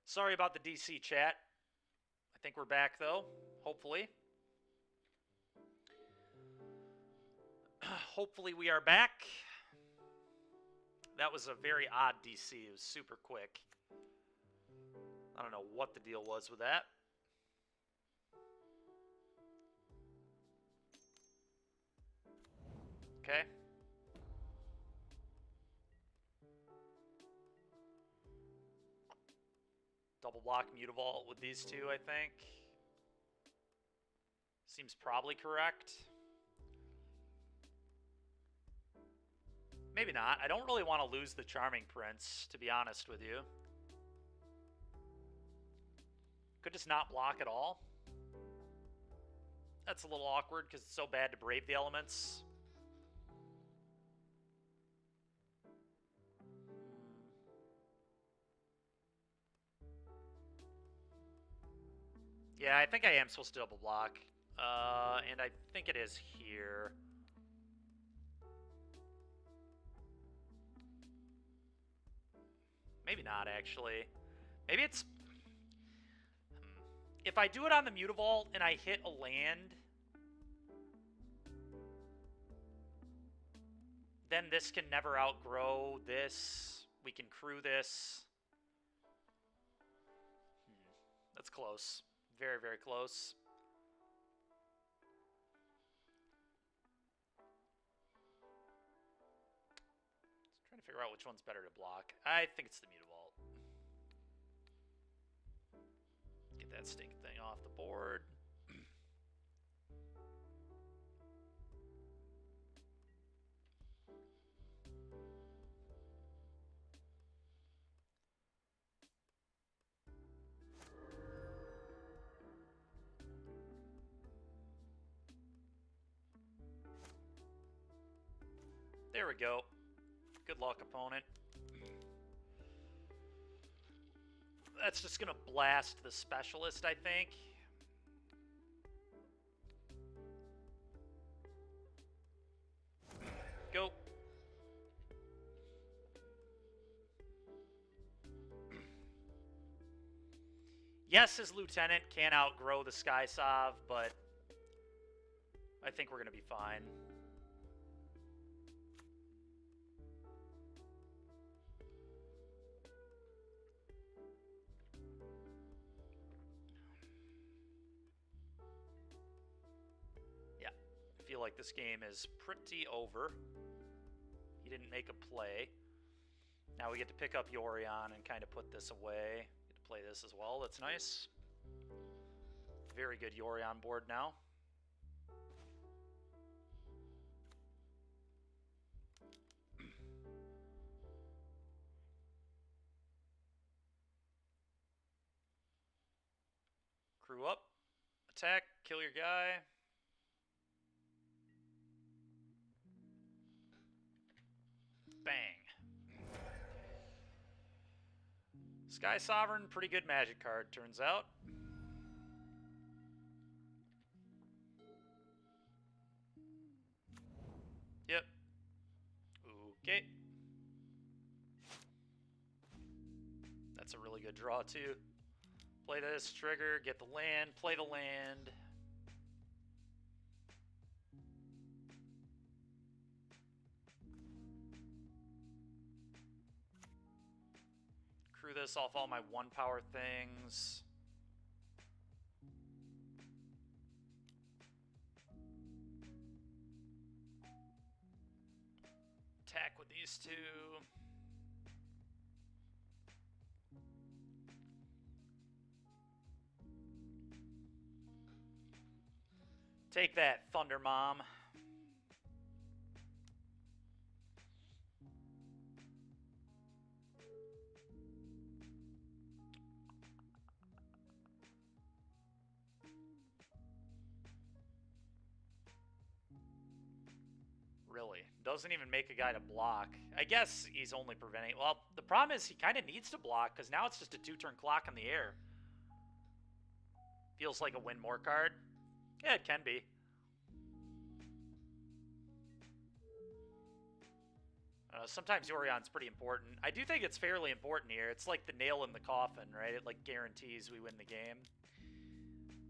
Sorry about the DC chat. I think we're back though, hopefully. Hopefully we are back. That was a very odd DC. It was super quick. I don't know what the deal was with that. Okay. Double block Mutavault with these two, I think. Seems probably correct. Maybe not. I don't really want to lose the Charming Prince, to be honest with you. Could just not block at all. That's a little awkward because it's so bad to Brave the Elements. Yeah, I think I am supposed to double block. And I think it is here. Maybe not, actually. Maybe it's... If I do it on the Mutavault and I hit a land, then this can never outgrow this. We can crew this. That's close. Very, very close. Just trying to figure out which one's better to block. I think it's the Mutavault. Get that stinking thing off the board. There we go. Good luck, opponent. That's just going to blast the Specialist, I think. Go. Yes, his Lieutenant can outgrow the Skysov, but I think we're going to be fine. Yeah, I feel like this game is pretty over. He didn't make a play. Now we get to pick up Yorion and kind of put this away. Get to play this as well. That's nice. Very good Yorion board now. Crew up. Attack. Kill your guy. Bang. Sky Sovereign, pretty good Magic card, turns out. Yep. Okay. That's a really good draw, too. Play this, trigger, get the land, play the land. Crew this off all my 1-power things. Attack with these two. Take that, Thunder Mom. Really. Doesn't even make a guy to block. I guess he's only preventing... Well, the problem is he kind of needs to block, because now it's just a 2-turn clock in the air. Feels like a win more card. Yeah, it can be. Sometimes Yorion's pretty important. I do think it's fairly important here. It's like the nail in the coffin, right? It like guarantees we win the game.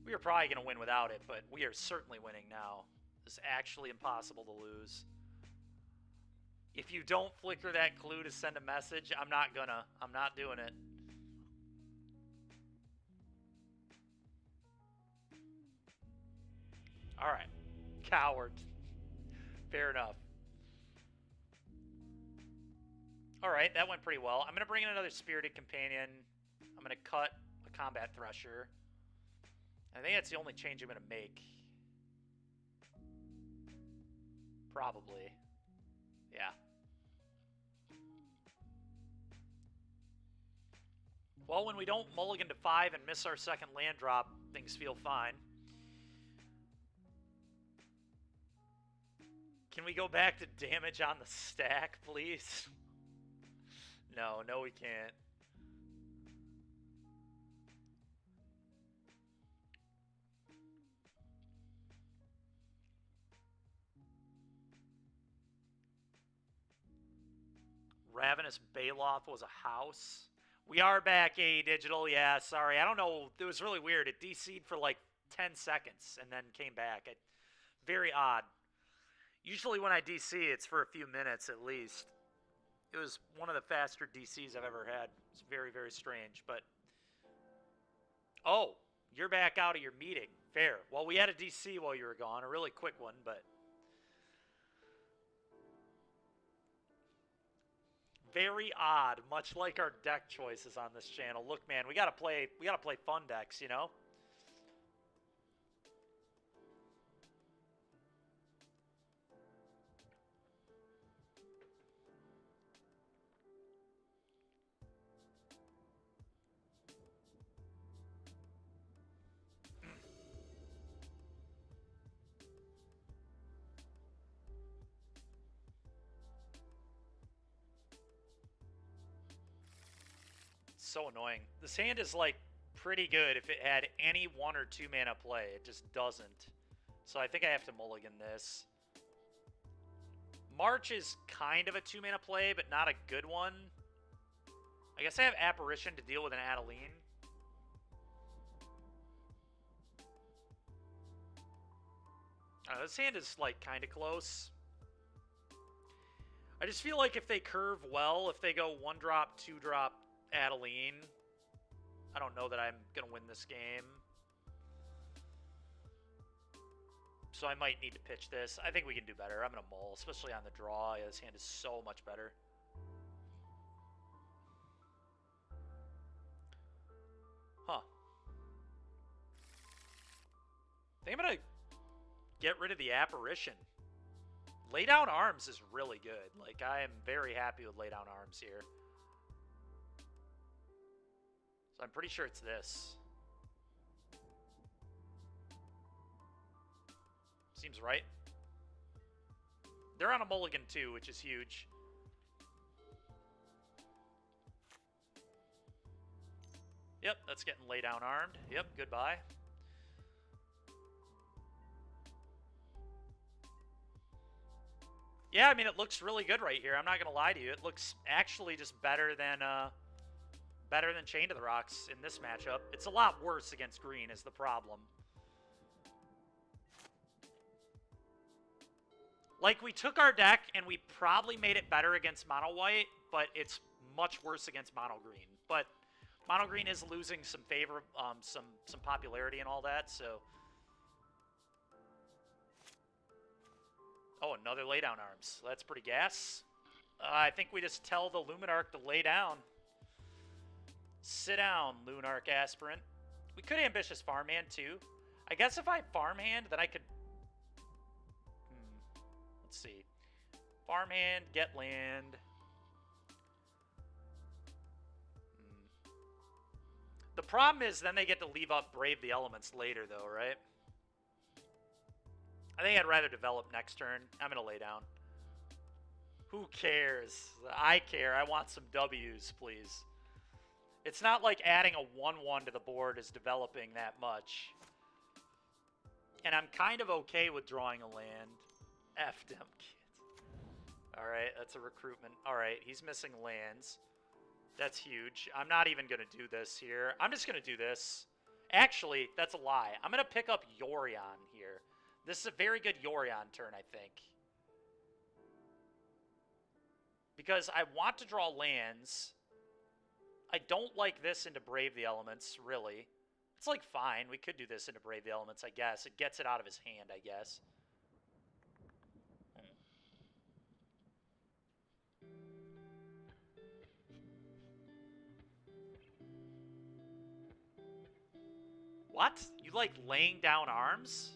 We are probably going to win without it, but we are certainly winning now. It's actually impossible to lose. If you don't flicker that clue to send a message, I'm not doing it. Alright. Coward. Fair enough. Alright, that went pretty well. I'm going to bring in another Spirited Companion. I'm going to cut a Combat Thresher. I think that's the only change I'm going to make. Probably. Yeah. Well, when we don't mulligan to 5 and miss our second land drop, things feel fine. Can we go back to damage on the stack, please? No, we can't. Ravenous Baloth was a house. We are back, AE Digital. Yeah, sorry. I don't know. It was really weird. It DC'd for like 10 seconds and then came back. Very odd. Usually when I DC, it's for a few minutes at least. It was one of the faster DCs I've ever had. It's very, very strange, but... Oh, you're back out of your meeting. Fair. Well, we had a DC while you were gone. A really quick one, but... Very odd, much like our deck choices on this channel. Look, man, we gotta play fun decks, you know? So annoying. This hand is like pretty good if it had any 1 or 2 mana play. It just doesn't. So I think I have to mulligan this. March is kind of a 2 mana play, but not a good one. I guess I have Apparition to deal with an Adeline. This hand is like kind of close. I just feel like if they curve well, if they go 1-drop, 2-drop, Adeline, I don't know that I'm going to win this game. So I might need to pitch this. I think we can do better. I'm going to mull, especially on the draw. Yeah, this hand is so much better. Huh. I think I'm going to get rid of the Apparition. Lay Down Arms is really good. Like, I am very happy with Lay Down Arms here. So I'm pretty sure it's this. Seems right. They're on a mulligan too, which is huge. Yep, that's getting Lay Down Armed. Yep, goodbye. Yeah, I mean, it looks really good right here. I'm not going to lie to you. It looks actually just better than Chained to the Rocks in this matchup. It's a lot worse against green is the problem. Like, we took our deck and we probably made it better against mono white, but it's much worse against mono green. But mono green is losing some favor, some popularity and all that, so... Oh, another Lay Down Arms. That's pretty gas. I think we just tell the Luminarch to lay down. Sit down, Lunarch Aspirant. We could Ambitious Farmhand, too. I guess if I Farmhand, then I could... Let's see. Farmhand, get land. The problem is then they get to leave up Brave the Elements later, though, right? I think I'd rather develop next turn. I'm going to lay down. Who cares? I care. I want some W's, please. It's not like adding a 1-1 to the board is developing that much. And I'm kind of okay with drawing a land. F them kids. Alright, that's a recruitment. Alright, he's missing lands. That's huge. I'm not even going to do this here. I'm just going to do this. Actually, that's a lie. I'm going to pick up Yorion here. This is a very good Yorion turn, I think. Because I want to draw lands. I don't like this into Brave the Elements, really. It's like fine. We could do this into Brave the Elements, I guess. It gets it out of his hand, I guess. What? You like laying down arms?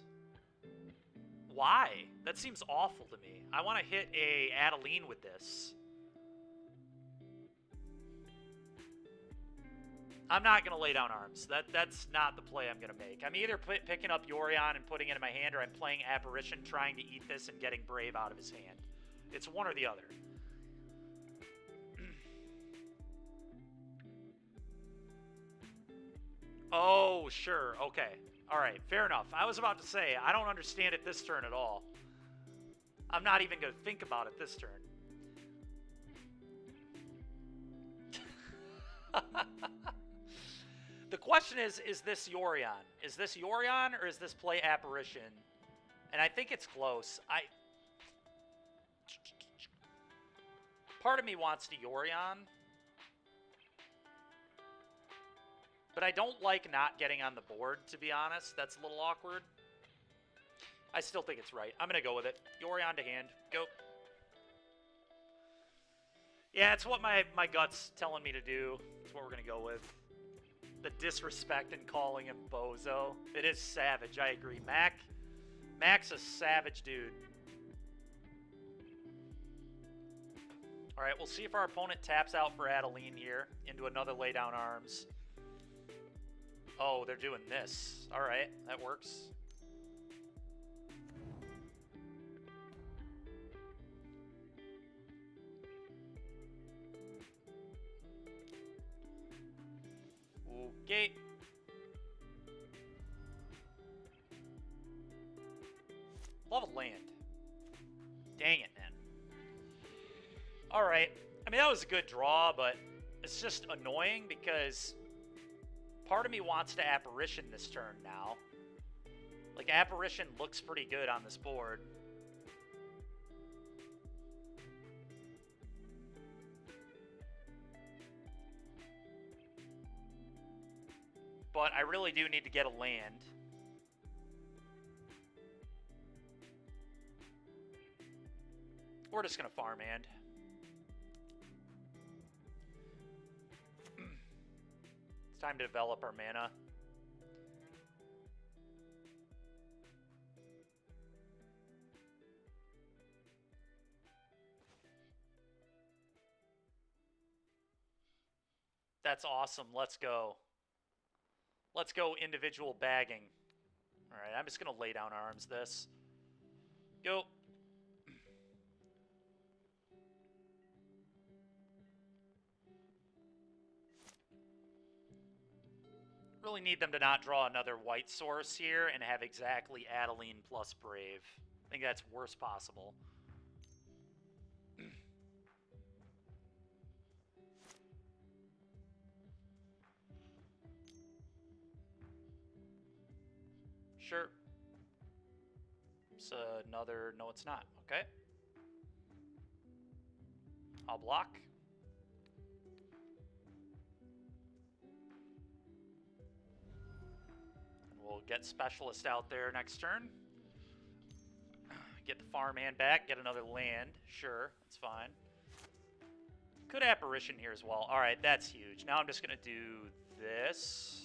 Why? That seems awful to me. I want to hit a Adeline with this. I'm not going to lay down arms. That's not the play I'm going to make. I'm either picking up Yorion and putting it in my hand, or I'm playing Apparition, trying to eat this and getting Brave out of his hand. It's one or the other. Oh, sure. Okay. All right. Fair enough. I was about to say, I don't understand it this turn at all. I'm not even going to think about it this turn. The question is this Yorion? Is this Yorion or is this play Apparition? And I think it's close. Part of me wants to Yorion. But I don't like not getting on the board, to be honest. That's a little awkward. I still think it's right. I'm going to go with it. Yorion to hand. Go. Yeah, it's what my gut's telling me to do. It's what we're going to go with. The disrespect in calling him Bozo. It is savage, I agree. Mac's a savage dude. Alright, we'll see if our opponent taps out for Adeline here into another lay down arms. Oh, they're doing this. Alright, that works. Okay. Love a land. Dang it, man. Alright. I mean, that was a good draw, but it's just annoying because part of me wants to Apparition this turn now. Like, Apparition looks pretty good on this board. But I really do need to get a land. We're just going to farmhand. It's time to develop our mana. That's awesome. Let's go. Let's go individual bagging. Alright, I'm just going to lay down arms this. Go. Really need them to not draw another white source here and have exactly Adeline plus Brave. I think that's worst possible. Sure. It's another... No, it's not. Okay. I'll block. We'll get Specialist out there next turn. Get the farmhand back. Get another land. Sure, that's fine. Could Apparition here as well. Alright, that's huge. Now I'm just going to do this.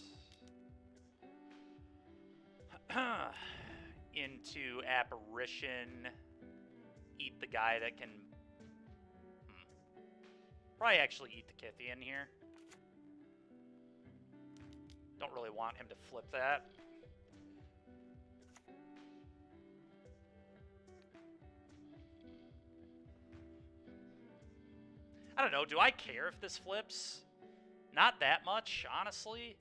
Into Apparition. Eat the guy that can... Probably actually eat the Kythian here. Don't really want him to flip that. I don't know, do I care if this flips? Not that much, honestly.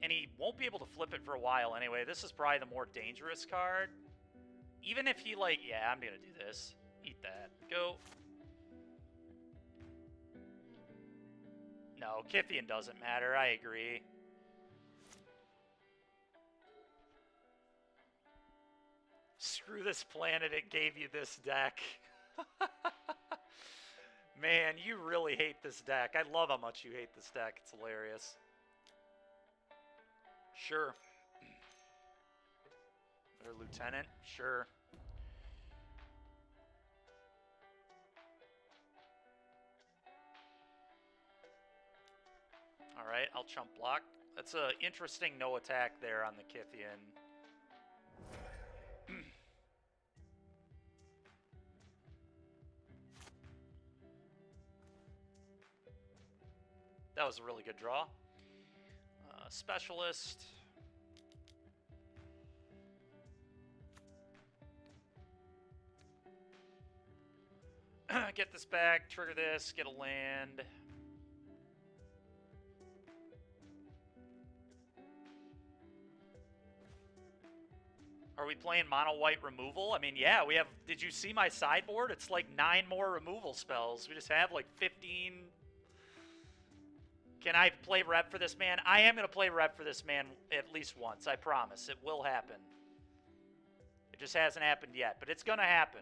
And he won't be able to flip it for a while anyway. This is probably the more dangerous card. Even if he, like, yeah, I'm gonna do this. Eat that. Go. No, Kythian doesn't matter. I agree. Screw this planet, it gave you this deck. Man, you really hate this deck. I love how much you hate this deck. It's hilarious. Sure. Or Lieutenant? Sure. Alright, I'll chump block. That's an interesting no attack there on the Kythian. That was a really good draw. Specialist. Get this back, trigger this, get a land. Are we playing mono white removal? I mean, yeah, we have. Did you see my sideboard? It's like 9 more removal spells. We just have like 15. Can I play Rep for this man? I am going to play Rep for this man at least once. I promise. It will happen. It just hasn't happened yet, but it's going to happen.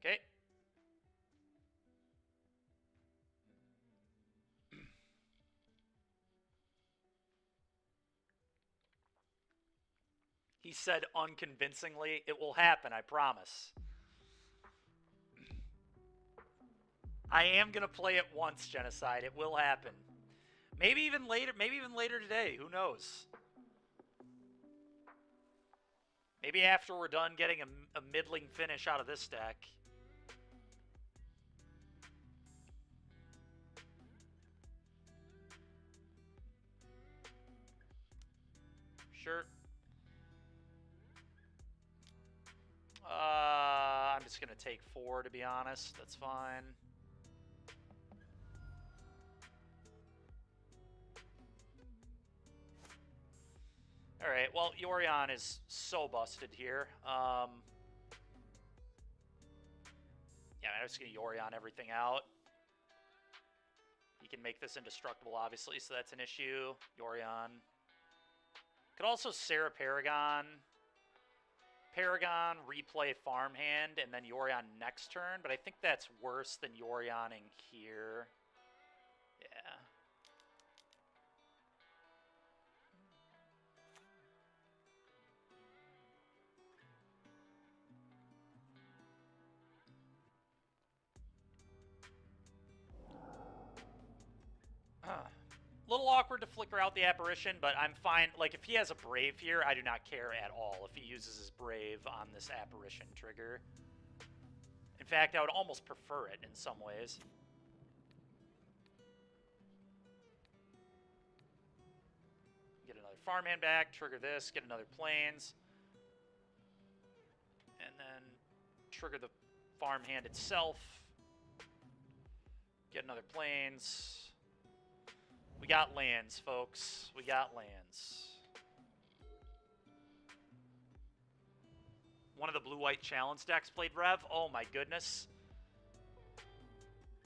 Okay. He said unconvincingly, it will happen, I promise. I am going to play it once, Genocide. It will happen. Maybe even later today. Who knows? Maybe after we're done getting a middling finish out of this deck. Sure. I'm just going to take 4, to be honest. That's fine. Alright, well, Yorion is so busted here. Yeah, I'm just going to Yorion everything out. He can make this indestructible, obviously, so that's an issue. Yorion. Could also Serra Paragon. Paragon, replay Farmhand, and then Yorion next turn, but I think that's worse than Yorioning here. Yeah. A little awkward to flicker out the Apparition, but I'm fine. Like, if he has a Brave here, I do not care at all if he uses his Brave on this Apparition trigger. In fact, I would almost prefer it in some ways. Get another Farmhand back, trigger this, get another Plains. And then trigger the Farmhand itself. Get another Plains. We got lands, folks. We got lands. One of the blue-white challenge decks played Rev. Oh my goodness.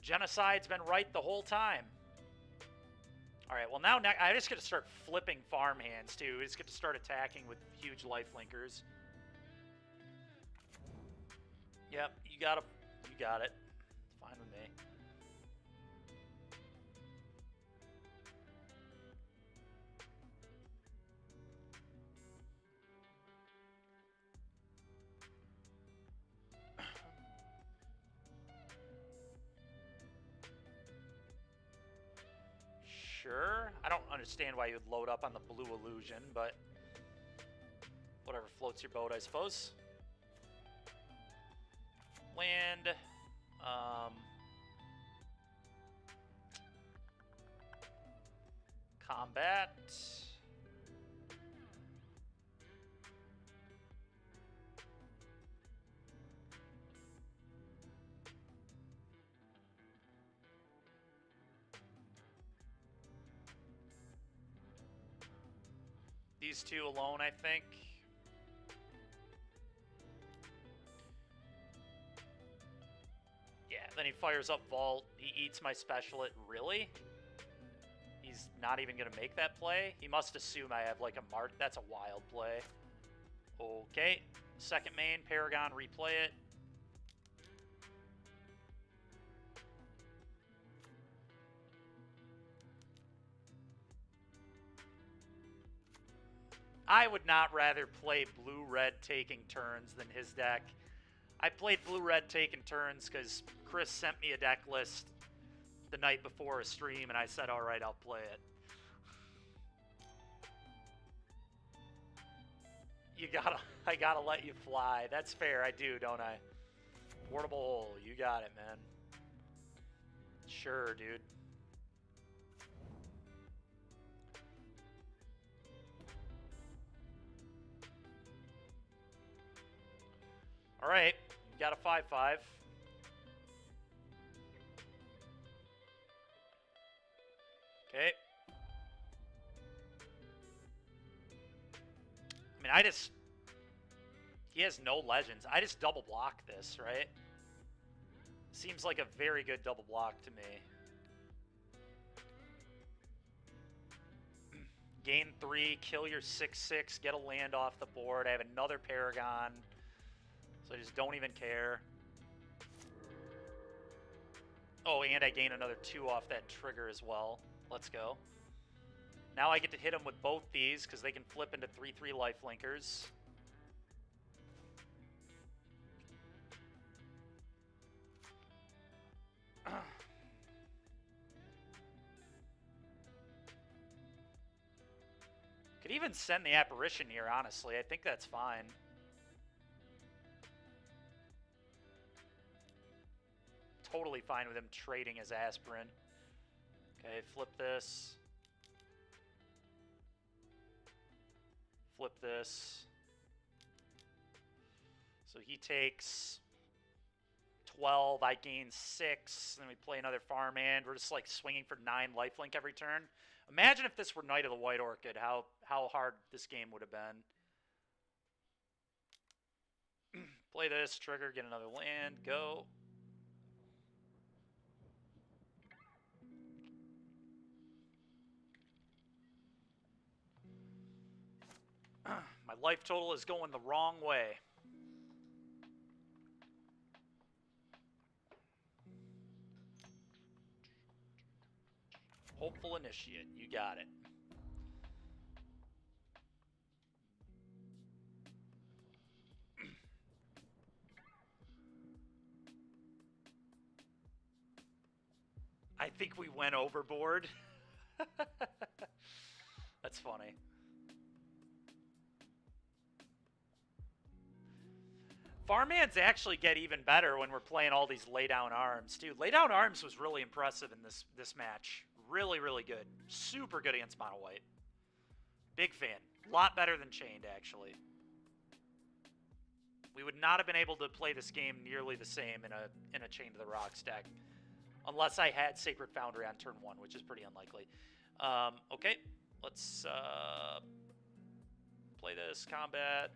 Genocide's been right the whole time. Alright, well now I just get to start flipping farmhands too. I just get to start attacking with huge lifelinkers. Yep, you got it. It's fine with me. Sure. I don't understand why you would load up on the blue illusion, but whatever floats your boat, I suppose. Land. Combat. these two alone, I think. Yeah, then he fires up Vault. He eats my Special It. Really? He's not even going to make that play? He must assume I have, like, a Mart. That's a wild play. Okay. Second main, Paragon, replay it. I would not rather play blue-red taking turns than his deck. I played blue-red taking turns because Chris sent me a deck list the night before a stream, and I said, all right, I'll play it. I gotta let you fly. That's fair, I do, don't I? Portable hole, you got it, man. Sure, dude. All right, got a 5/5. Okay. I mean, he has no legends. I just double block this, right? Seems like a very good double block to me. Gain 3, kill your 6/6, get a land off the board. I have another Paragon, so I just don't even care. Oh, and I gain another 2 off that trigger as well. Let's go. Now I get to hit him with both these because they can flip into 3/3 lifelinkers. Could even send the Apparition here, honestly. I think that's fine. Totally fine with him trading his Aspirin. Okay, flip this. Flip this. So he takes 12, I gain 6, then we play another farmhand. We're just like swinging for 9 lifelink every turn. Imagine if this were Knight of the White Orchid, how hard this game would have been. Play this, trigger, get another land, go. My life total is going the wrong way. Hopeful Initiate, you got it. I think we went overboard. That's funny. Farmhands actually get even better when we're playing all these laydown arms, too. Laydown arms was really impressive in this match. Really, really good. Super good against mono white. Big fan. A lot better than Chained, actually. We would not have been able to play this game nearly the same in a Chain to the Rocks deck. Unless I had Sacred Foundry on turn 1, which is pretty unlikely. Okay, let's play this combat.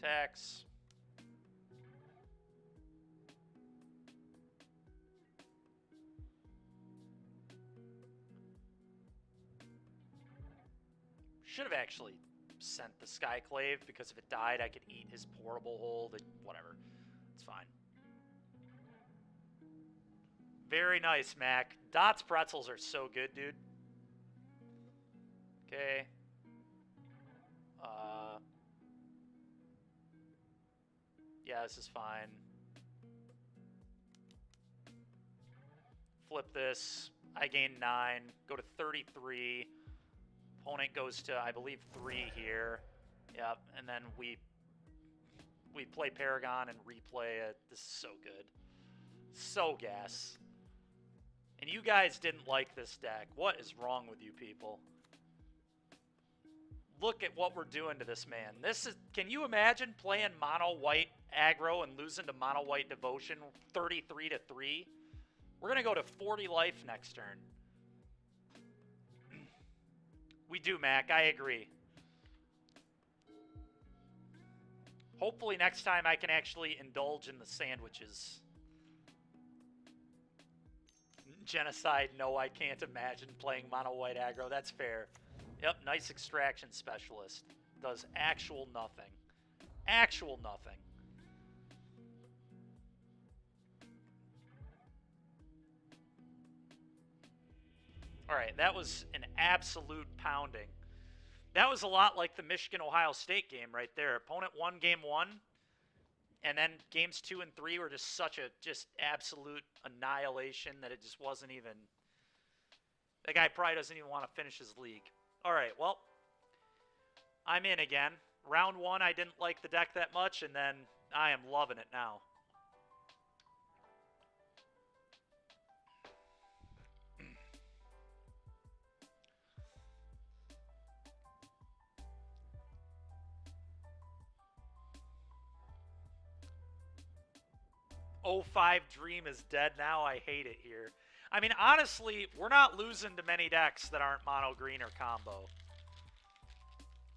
Tax. Should have actually sent the Skyclave, because if it died, I could eat his Portable Hold. Whatever. It's fine. Very nice, Mac. Dot's pretzels are so good, dude. Okay. Yeah, this is fine. Flip this. I gain 9. Go to 33. Opponent goes to, I believe, 3 here. Yep, and then we play Paragon and replay it. This is so good. So gas. And you guys didn't like this deck. What is wrong with you people? Look at what we're doing to this man. This is, can you imagine playing mono white aggro and losing to mono white devotion 33-3? We're going to go to 40 life next turn. We do, Mac. I agree. Hopefully next time I can actually indulge in the sandwiches. Genocide, no, I can't imagine playing mono white aggro. That's fair. Yep, nice extraction specialist. Does actual nothing. Actual nothing. Alright, that was an absolute pounding. That was a lot like the Michigan-Ohio State game right there. Opponent won game 1, and then games 2 and 3 were just such a absolute annihilation that it just wasn't even... That guy probably doesn't even want to finish his league. Alright, well, I'm in again. Round 1, I didn't like the deck that much, and then I am loving it now. '05 Dream is dead now. I hate it here. I mean, honestly, we're not losing to many decks that aren't mono green or combo.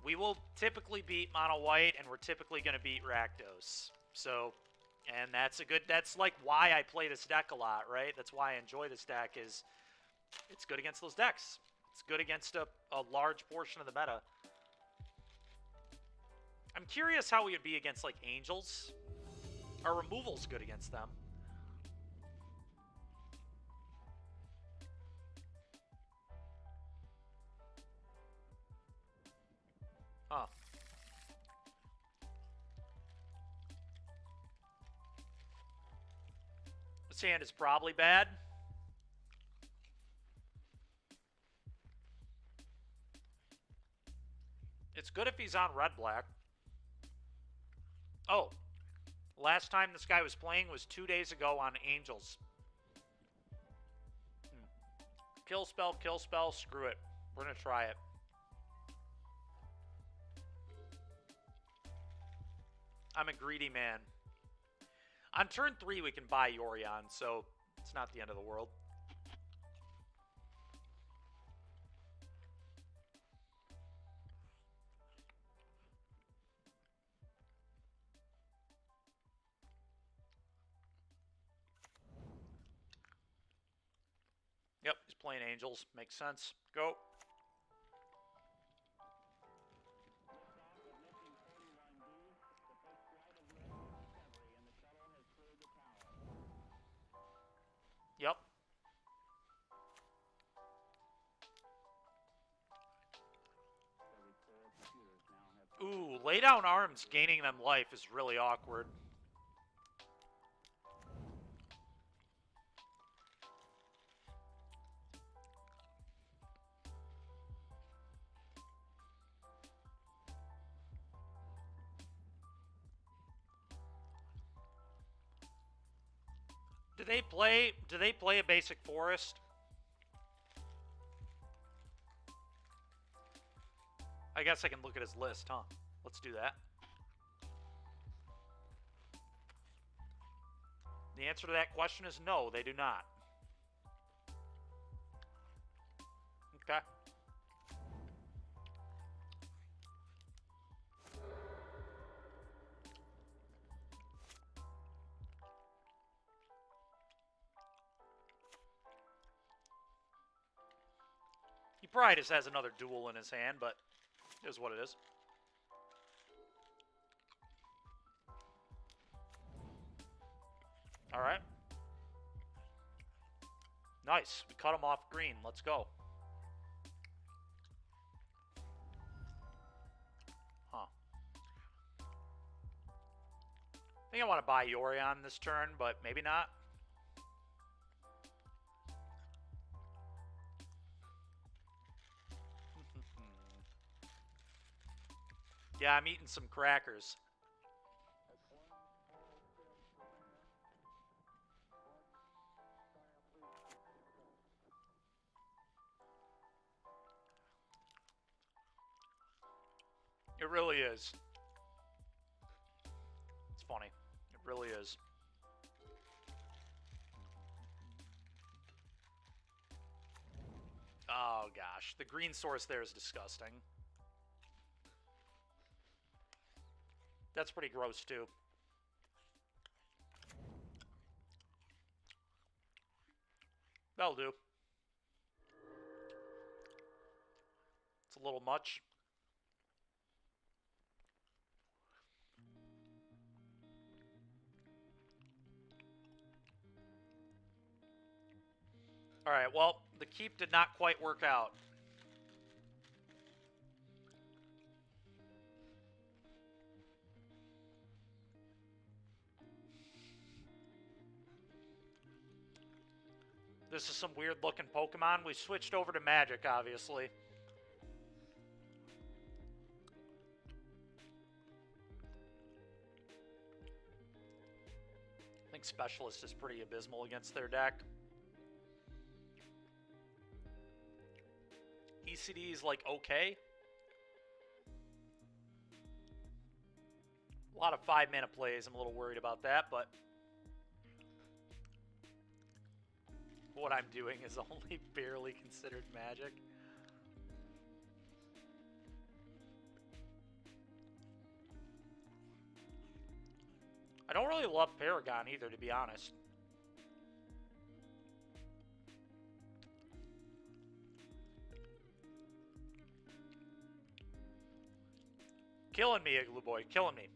We will typically beat mono white, and we're typically going to beat Rakdos. So, and that's like why I play this deck a lot, right? That's why I enjoy this deck, is it's good against those decks. It's good against a large portion of the meta. I'm curious how we would be against, like, Angels. Our removal's good against them. Huh. This hand is probably bad. It's good if he's on red-black. Oh. Last time this guy was playing was 2 days ago on Angels. Kill spell, screw it. We're going to try it. I'm a greedy man. On turn 3, we can buy Yorion, so it's not the end of the world. Yep, he's playing Angels. Makes sense. Go. Yep. Ooh, lay down arms gaining them life is really awkward. Do they play a basic forest? I guess I can look at his list, huh? Let's do that. The answer to that question is no, they do not. Okay. He probably just has another duel in his hand, but it is what it is. All right. Nice. We cut him off green. Let's go. Huh. I think I want to buy Yorion this turn, but maybe not. Yeah, I'm eating some crackers. It really is. It's funny. It really is. Oh gosh, the green source there is disgusting. That's pretty gross too. That'll do. It's a little much. Alright, well, the keep did not quite work out. This is some weird looking Pokemon. We switched over to Magic, obviously. I think Specialist is pretty abysmal against their deck. ECD is like okay. A lot of 5-mana plays. I'm a little worried about that, but what I'm doing is only barely considered Magic. I don't really love Paragon either, to be honest. Killing me, Igloo Boy. Killing me.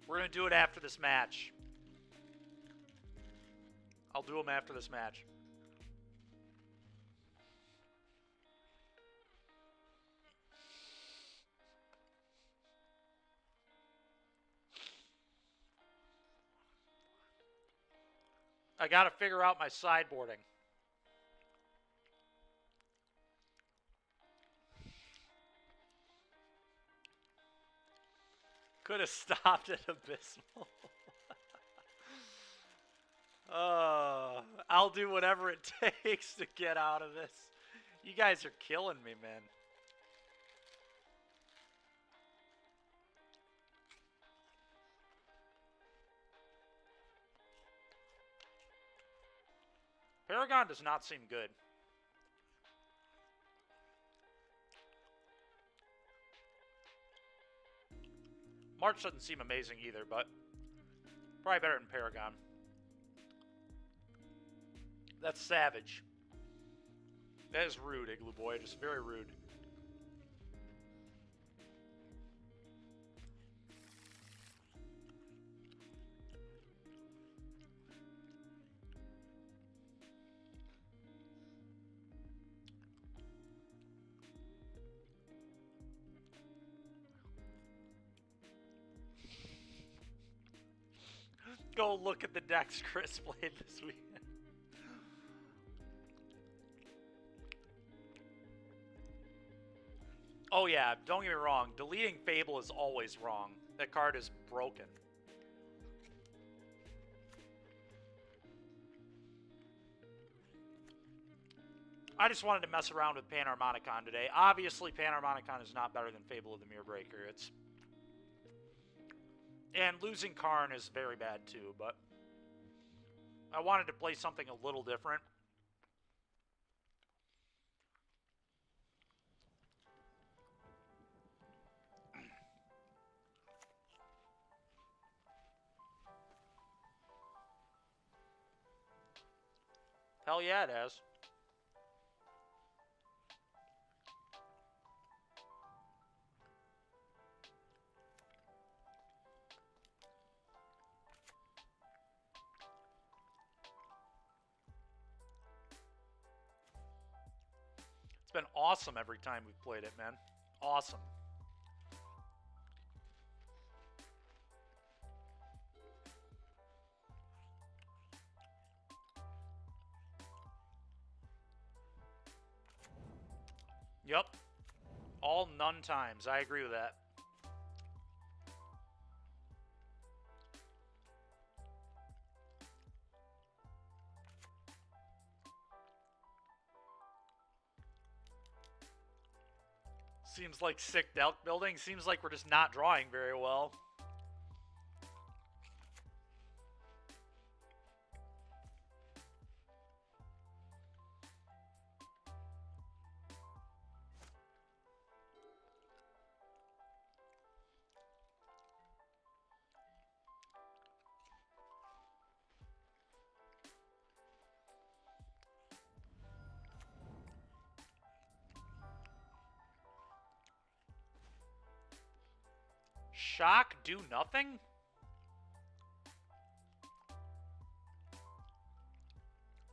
We're going to do it after this match. I'll do them after this match. I got to figure out my sideboarding. Could have stopped at Abysmal. I'll do whatever it takes to get out of this. You guys are killing me, man. Paragon does not seem good. March doesn't seem amazing either, but probably better than Paragon. That's savage. That is rude, Igloo Boy. Just very rude. Go look at the decks Chris played this weekend. Oh yeah, don't get me wrong. Deleting Fable is always wrong. That card is broken. I just wanted to mess around with Panharmonicon today. Obviously, Panharmonicon is not better than Fable of the Mirror Breaker. It's... And losing Karn is very bad too, but I wanted to play something a little different. Hell yeah, it has. It's been awesome every time we've played it, man. Awesome. Yep. All none times. I agree with that. Seems like sick deck building. Seems like we're just not drawing very well. shock do nothing?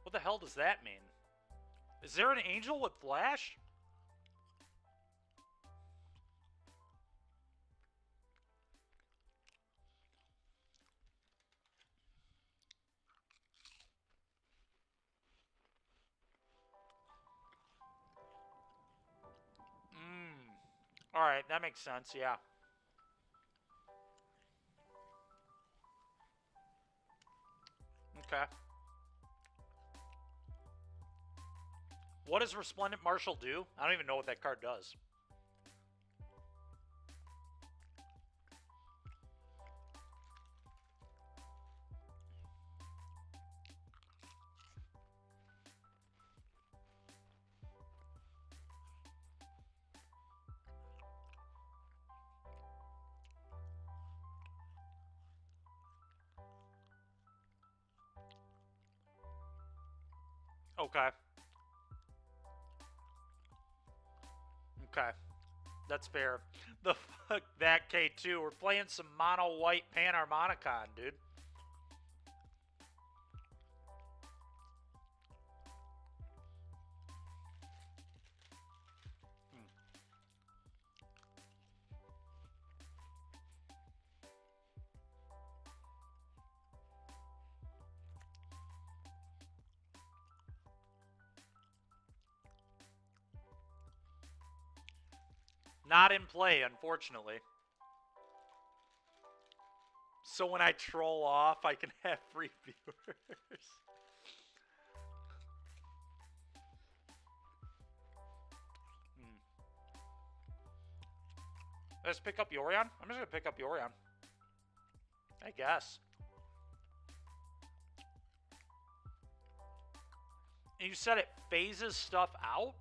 What the hell does that mean? Is there an angel with flash? Alright, that makes sense, yeah. Okay. What does Resplendent Marshal do? I don't even know what that card does. Okay. Okay. That's fair. The fuck that K2. We're playing some mono white Panharmonicon, dude. Not in play, unfortunately. So when I troll off, I can have free viewers. Let's pick up Yorion. I'm just going to pick up Yorion. I guess. And you said it phases stuff out?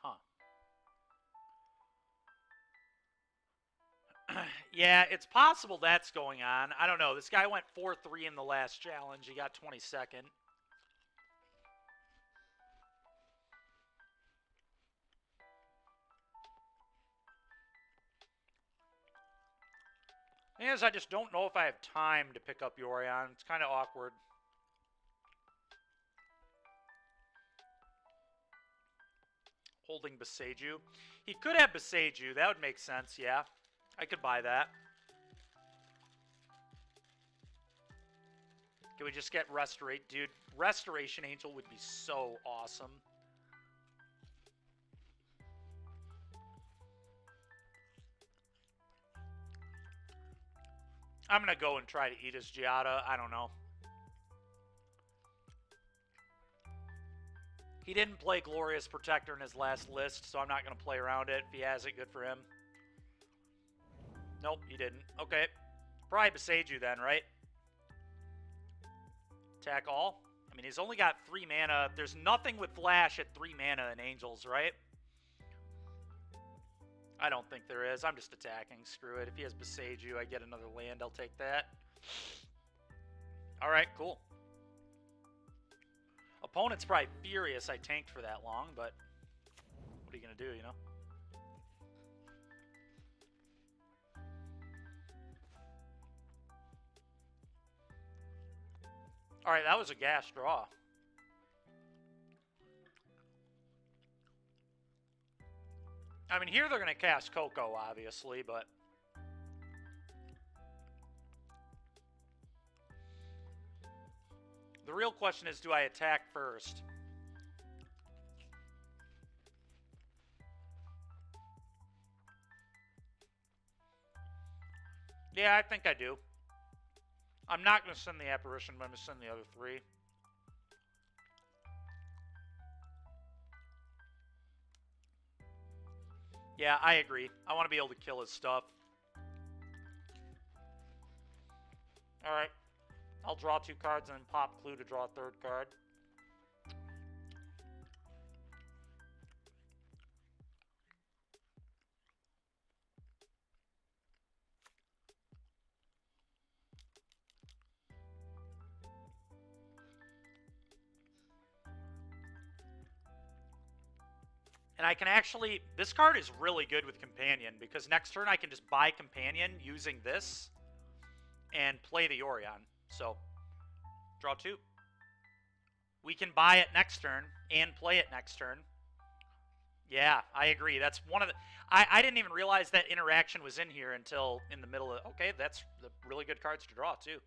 Huh. Yeah, it's possible that's going on. I don't know. This guy went 4-3 in the last challenge. He got 22nd. The thing is, I just don't know if I have time to pick up Yorion. It's kind of awkward. Holding Boseiju. He could have Boseiju. That would make sense, yeah. I could buy that. Can we just get Restorate? Dude, Restoration Angel would be so awesome. I'm going to go and try to eat his Giada. I don't know. He didn't play Glorious Protector in his last list, so I'm not going to play around it. If he has it, good for him. Nope, he didn't. Okay. Probably Boseiju then, right? Attack all? I mean, he's only got 3 mana. There's nothing with Flash at 3 mana in Angels, right? I don't think there is. I'm just attacking. Screw it. If he has Boseiju, I get another land. I'll take that. Alright, cool. Opponent's probably furious I tanked for that long, but what are you going to do, you know? Alright, that was a gas draw. I mean, here they're going to cast Coco, obviously, but... the real question is, do I attack first? Yeah, I think I do. I'm not going to send the Apparition, but I'm going to send the other 3. Yeah, I agree. I want to be able to kill his stuff. Alright. I'll draw 2 cards and then pop Clue to draw a 3rd card. And I can actually... This card is really good with Companion, because next turn I can just buy Companion using this and play the Yorion. So, draw 2. We can buy it next turn and play it next turn. Yeah, I agree. That's one of the... I didn't even realize that interaction was in here until in the middle of... Okay, that's the really good cards to draw, too.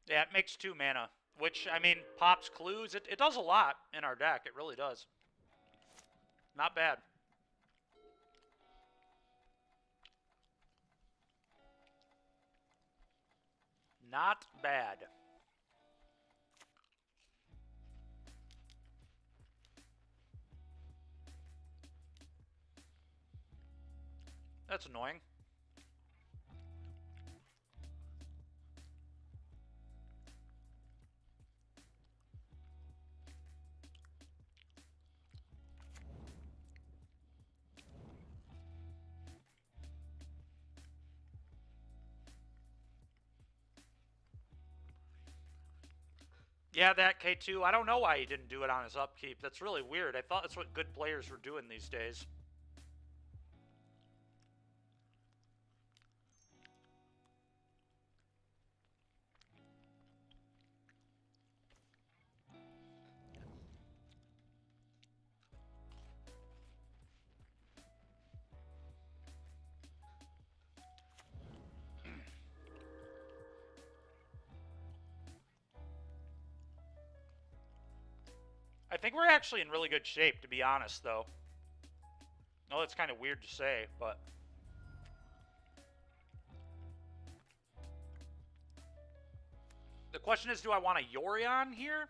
Yeah, it makes 2 mana, which, I mean, pops clues. It does a lot in our deck. It really does. Not bad. Not bad. That's annoying. Yeah, that K2. I don't know why he didn't do it on his upkeep. That's really weird. I thought that's what good players were doing these days. I think we're actually in really good shape, to be honest, though. No, it's kind of weird to say, but... The question is, do I want a Yorion here?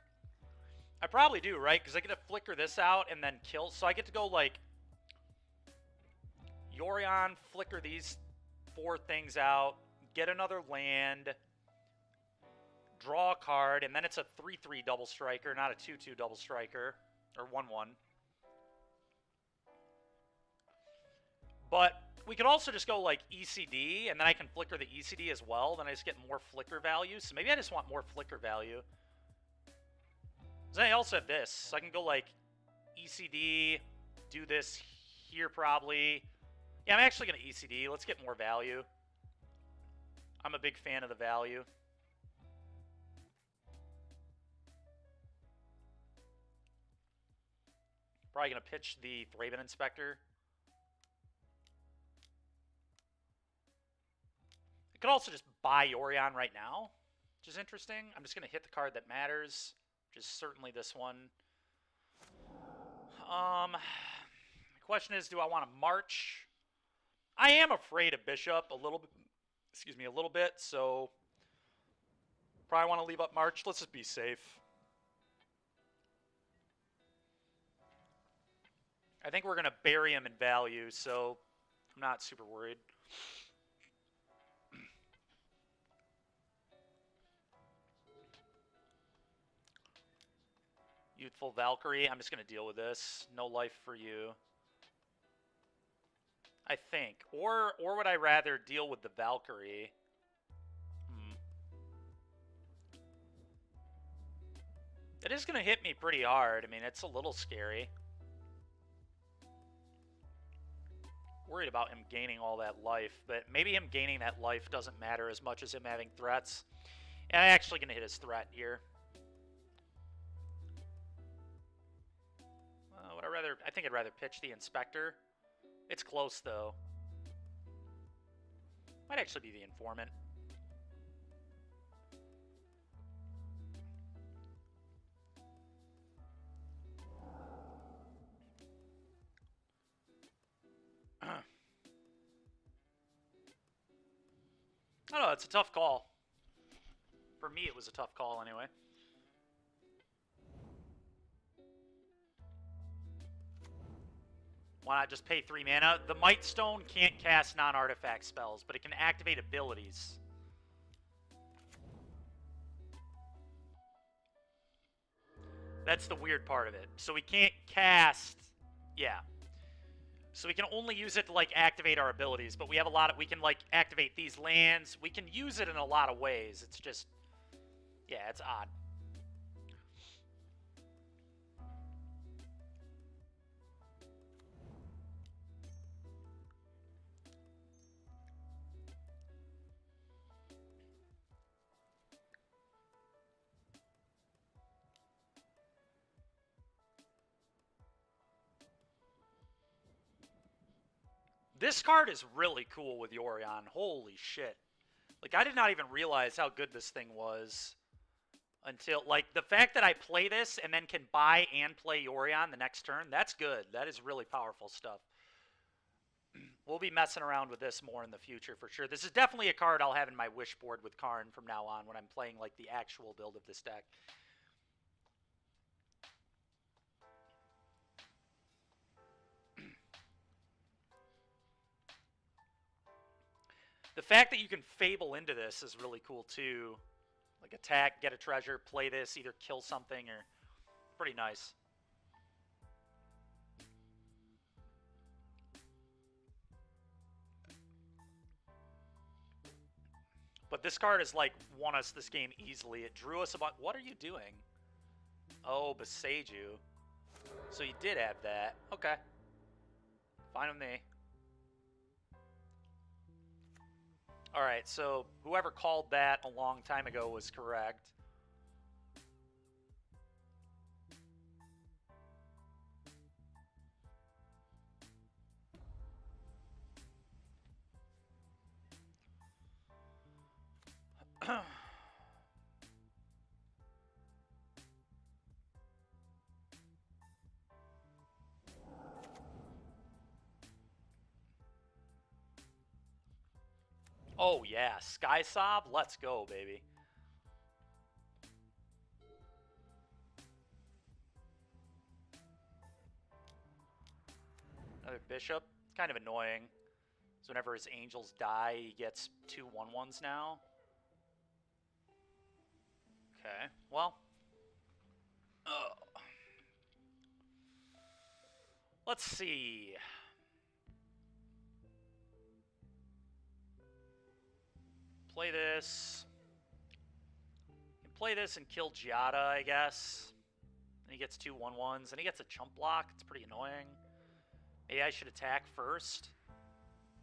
I probably do, right? Because I get to flicker this out and then kill. So I get to go, like... Yorion, flicker these 4 things out, get another land, draw a card, and then it's a 3-3 double striker, not a 2-2 double striker, or 1-1. But we could also just go like ECD, and then I can flicker the ECD as well, then I just get more flicker value. So maybe I just want more flicker value. Then I also have this, so I can go like ECD, do this here probably. Yeah, I'm actually going to ECD. Let's get more value. I'm a big fan of the value. Probably going to pitch the Thraben Inspector. I could also just buy Yorion right now, which is interesting. I'm just going to hit the card that matters, which is certainly this one. The question is, do I want to march? I am afraid of Bishop a little bit. Excuse me, a little bit, so probably want to leave up March. Let's just be safe. I think we're going to bury him in value, so I'm not super worried. Youthful Valkyrie. I'm just going to deal with this. No life for you. I think. Or would I rather deal with the Valkyrie? It is going to hit me pretty hard. I mean, it's a little scary. Worried about him gaining all that life, but maybe him gaining that life doesn't matter as much as him having threats. And I'm actually going to hit his threat here. Would I rather... I think I'd rather pitch the Inspector. It's close, though. Might actually be the Informant. I don't know, it's a tough call. For me, it was a tough call anyway. Why not just pay 3 mana? The Might Stone can't cast non-artifact spells, but it can activate abilities. That's the weird part of it. So we can't cast Yeah. So we can only use it to, like, activate our abilities, but we have a lot of... We can, like, activate these lands. We can use it in a lot of ways. It's just... Yeah, it's odd. This card is really cool with Yorion. Holy shit. Like, I did not even realize how good this thing was until, like, the fact that I play this and then can buy and play Yorion the next turn, that's good. That is really powerful stuff. We'll be messing around with this more in the future for sure. This is definitely a card I'll have in my wish board with Karn from now on when I'm playing, like, the actual build of this deck. The fact that you can Fable into this is really cool, too. Like, attack, get a treasure, play this, either kill something, or... Pretty nice. But this card has, like, won us this game easily. It drew us about... What are you doing? Oh, Boseiju. So you did have that. Okay. Fine with me. Alright, so whoever called that a long time ago was correct. Oh, yeah. Skysob? Let's go, baby. Another Bishop. Kind of annoying. So whenever his angels die, he gets 2 1/1s now. Okay, well. Let's see. Play this. Can play this and kill Giada, I guess. And he gets 2 1/1s, and he gets a chump block. It's pretty annoying. Maybe I should attack first.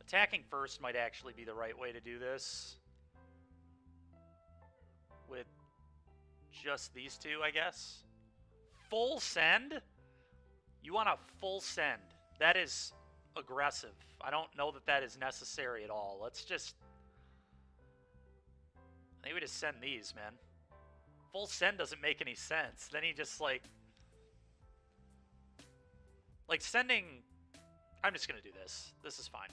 Attacking first might actually be the right way to do this. With just these two, I guess. Full send? You want a full send. That is aggressive. I don't know that that is necessary at all. Let's just... I think we just send these, man. Full send doesn't make any sense. Then he just, like... Like, sending... I'm just going to do this. This is fine.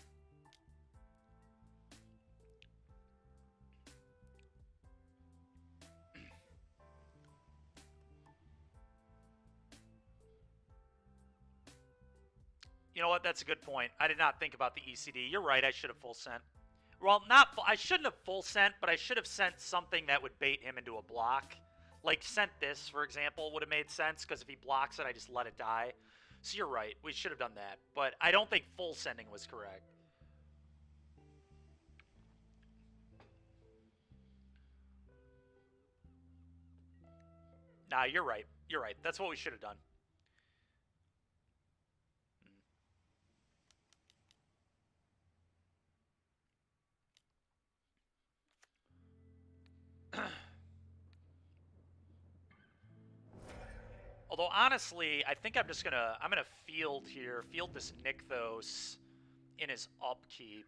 You know what? That's a good point. I did not think about the ECD. You're right. I should have full sent. Well, not I shouldn't have full sent, but I should have sent something that would bait him into a block. Like, sent this, for example, would have made sense, because if he blocks it, I just let it die. So you're right. We should have done that. But I don't think full sending was correct. Nah, you're right. You're right. That's what we should have done. Although, honestly, I think I'm gonna field here. Field this Nykthos in his upkeep.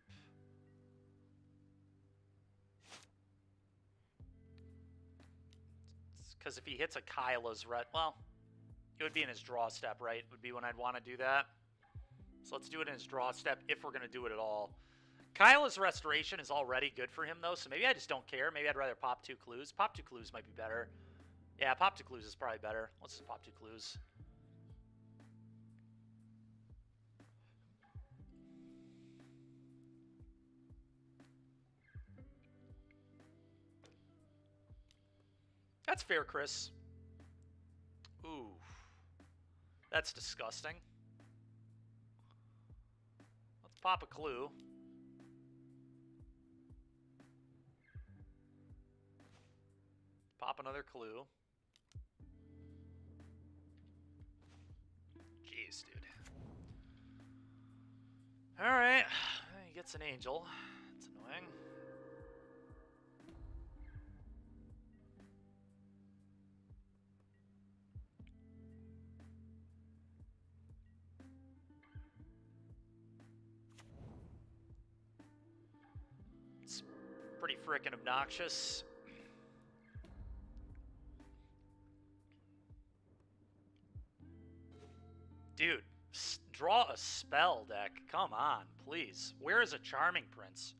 Because if he hits a Kyla's well, it would be in his draw step, right? Would be when I'd want to do that. So let's do it in his draw step if we're going to do it at all. Kyla's Restoration is already good for him, though, so maybe I just don't care. Maybe I'd rather pop 2 clues. Pop 2 clues might be better. Yeah, pop 2 clues is probably better. Let's just pop 2 clues. That's fair, Chris. Ooh. That's disgusting. pop a clue. Pop another clue. Jeez, dude. Alright. He gets an angel. That's annoying. It's pretty frickin' obnoxious. Dude, draw a spell deck. Come on, please. Where is a Charming Prince?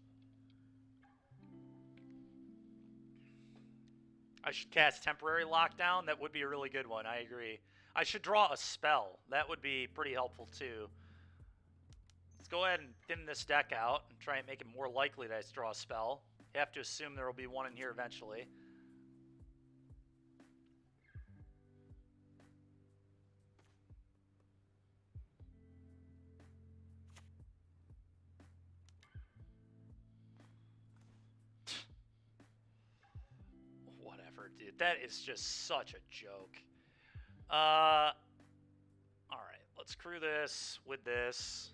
I should cast Temporary Lockdown. That would be a really good one. I agree. I should draw a spell. That would be pretty helpful, too. Let's go ahead and thin this deck out and try and make it more likely that I draw a spell. You have to assume there will be one in here eventually. Whatever, dude. That is just such a joke. Alright, let's crew this with this.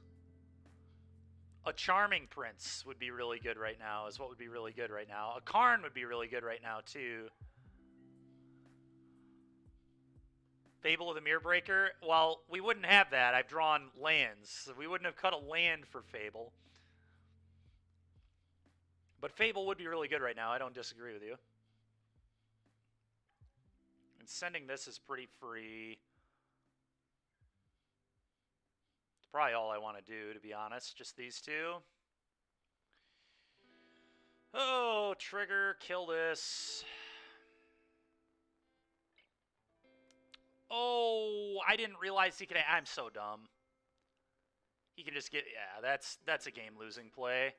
A Charming Prince would be really good right now, is what would be really good right now. A Karn would be really good right now, too. Fable of the Mirrorbreaker? Well, we wouldn't have that. I've drawn lands. So we wouldn't have cut a land for Fable. But Fable would be really good right now. I don't disagree with you. And sending this is pretty free. It's probably all I want to do, to be honest. Just these two. Oh, trigger, kill this. Oh, I didn't realize he could... I'm so dumb. He can just get... Yeah, that's a game-losing play.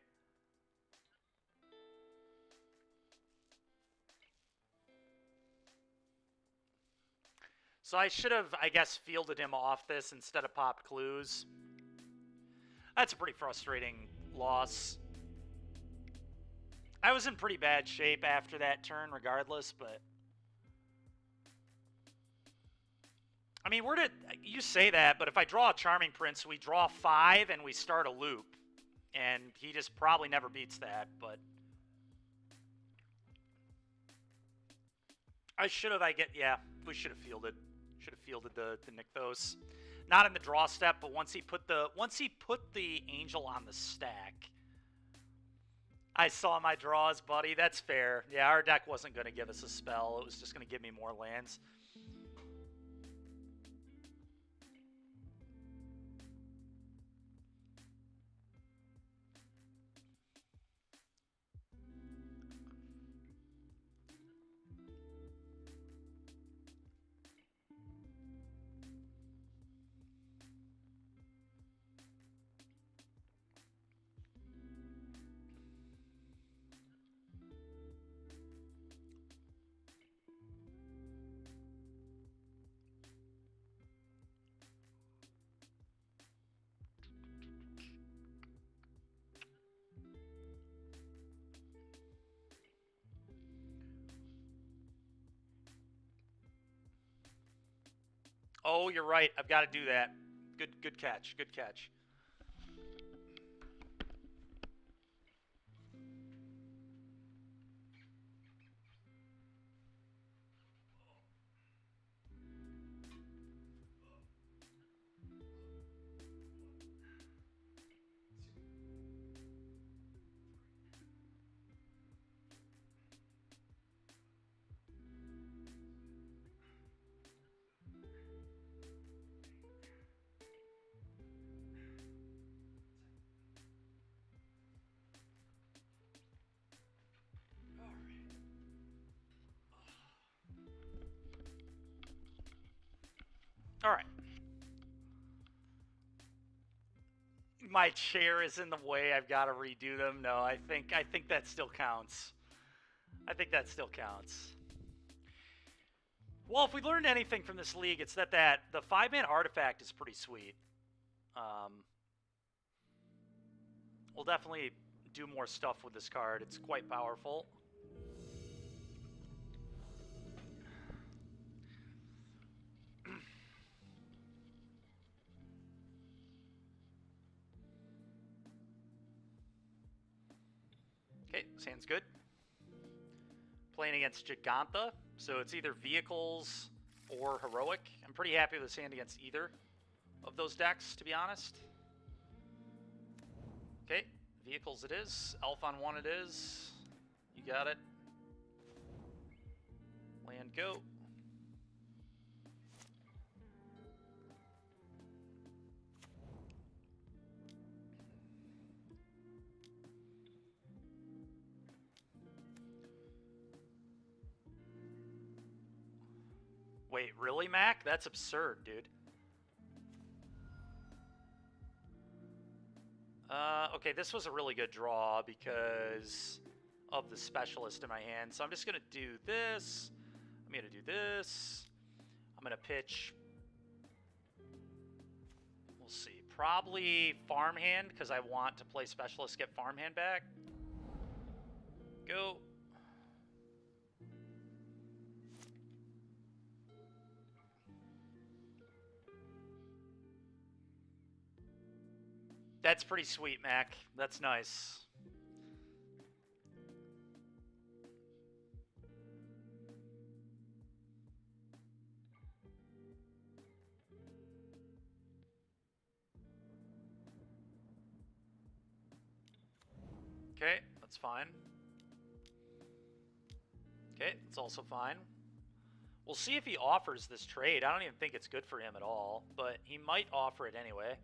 So I should have, I guess, fielded him off this instead of popped clues. That's a pretty frustrating loss. I was in pretty bad shape after that turn regardless, but... I mean, you say that, but if I draw a Charming Prince, we draw 5 and we start a loop. And he just probably never beats that, but... I should have, yeah, we should have fielded. Should have fielded the Nykthos. Not in the draw step, but once he put the angel on the stack. I saw my draws, buddy. That's fair. Yeah, our deck wasn't going to give us a spell. It was just going to give me more lands. Oh, you're right. I've got to do that. Good catch. Good catch. All right. My chair is in the way. I've got to redo them. No, I think that still counts. I think that still counts. Well, if we learned anything from this league, it's that the 5-man artifact is pretty sweet. we'll definitely do more stuff with this card. It's quite powerful. Okay, sounds good. Playing against Giganta, so it's either vehicles or heroic. I'm pretty happy with this hand against either of those decks, to be honest. Okay, vehicles it is. Elf on 1 it is. You got it. Land go. Wait, really, Mac? That's absurd, dude. Okay, this was a really good draw because of the specialist in my hand. So I'm just going to do this. I'm going to do this. I'm going to pitch. We'll see. Probably farmhand because I want to play specialist, get farmhand back. Go. That's pretty sweet, Mac. That's nice. Okay, that's fine. Okay, that's also fine. We'll see if he offers this trade. I don't even think it's good for him at all, but he might offer it anyway.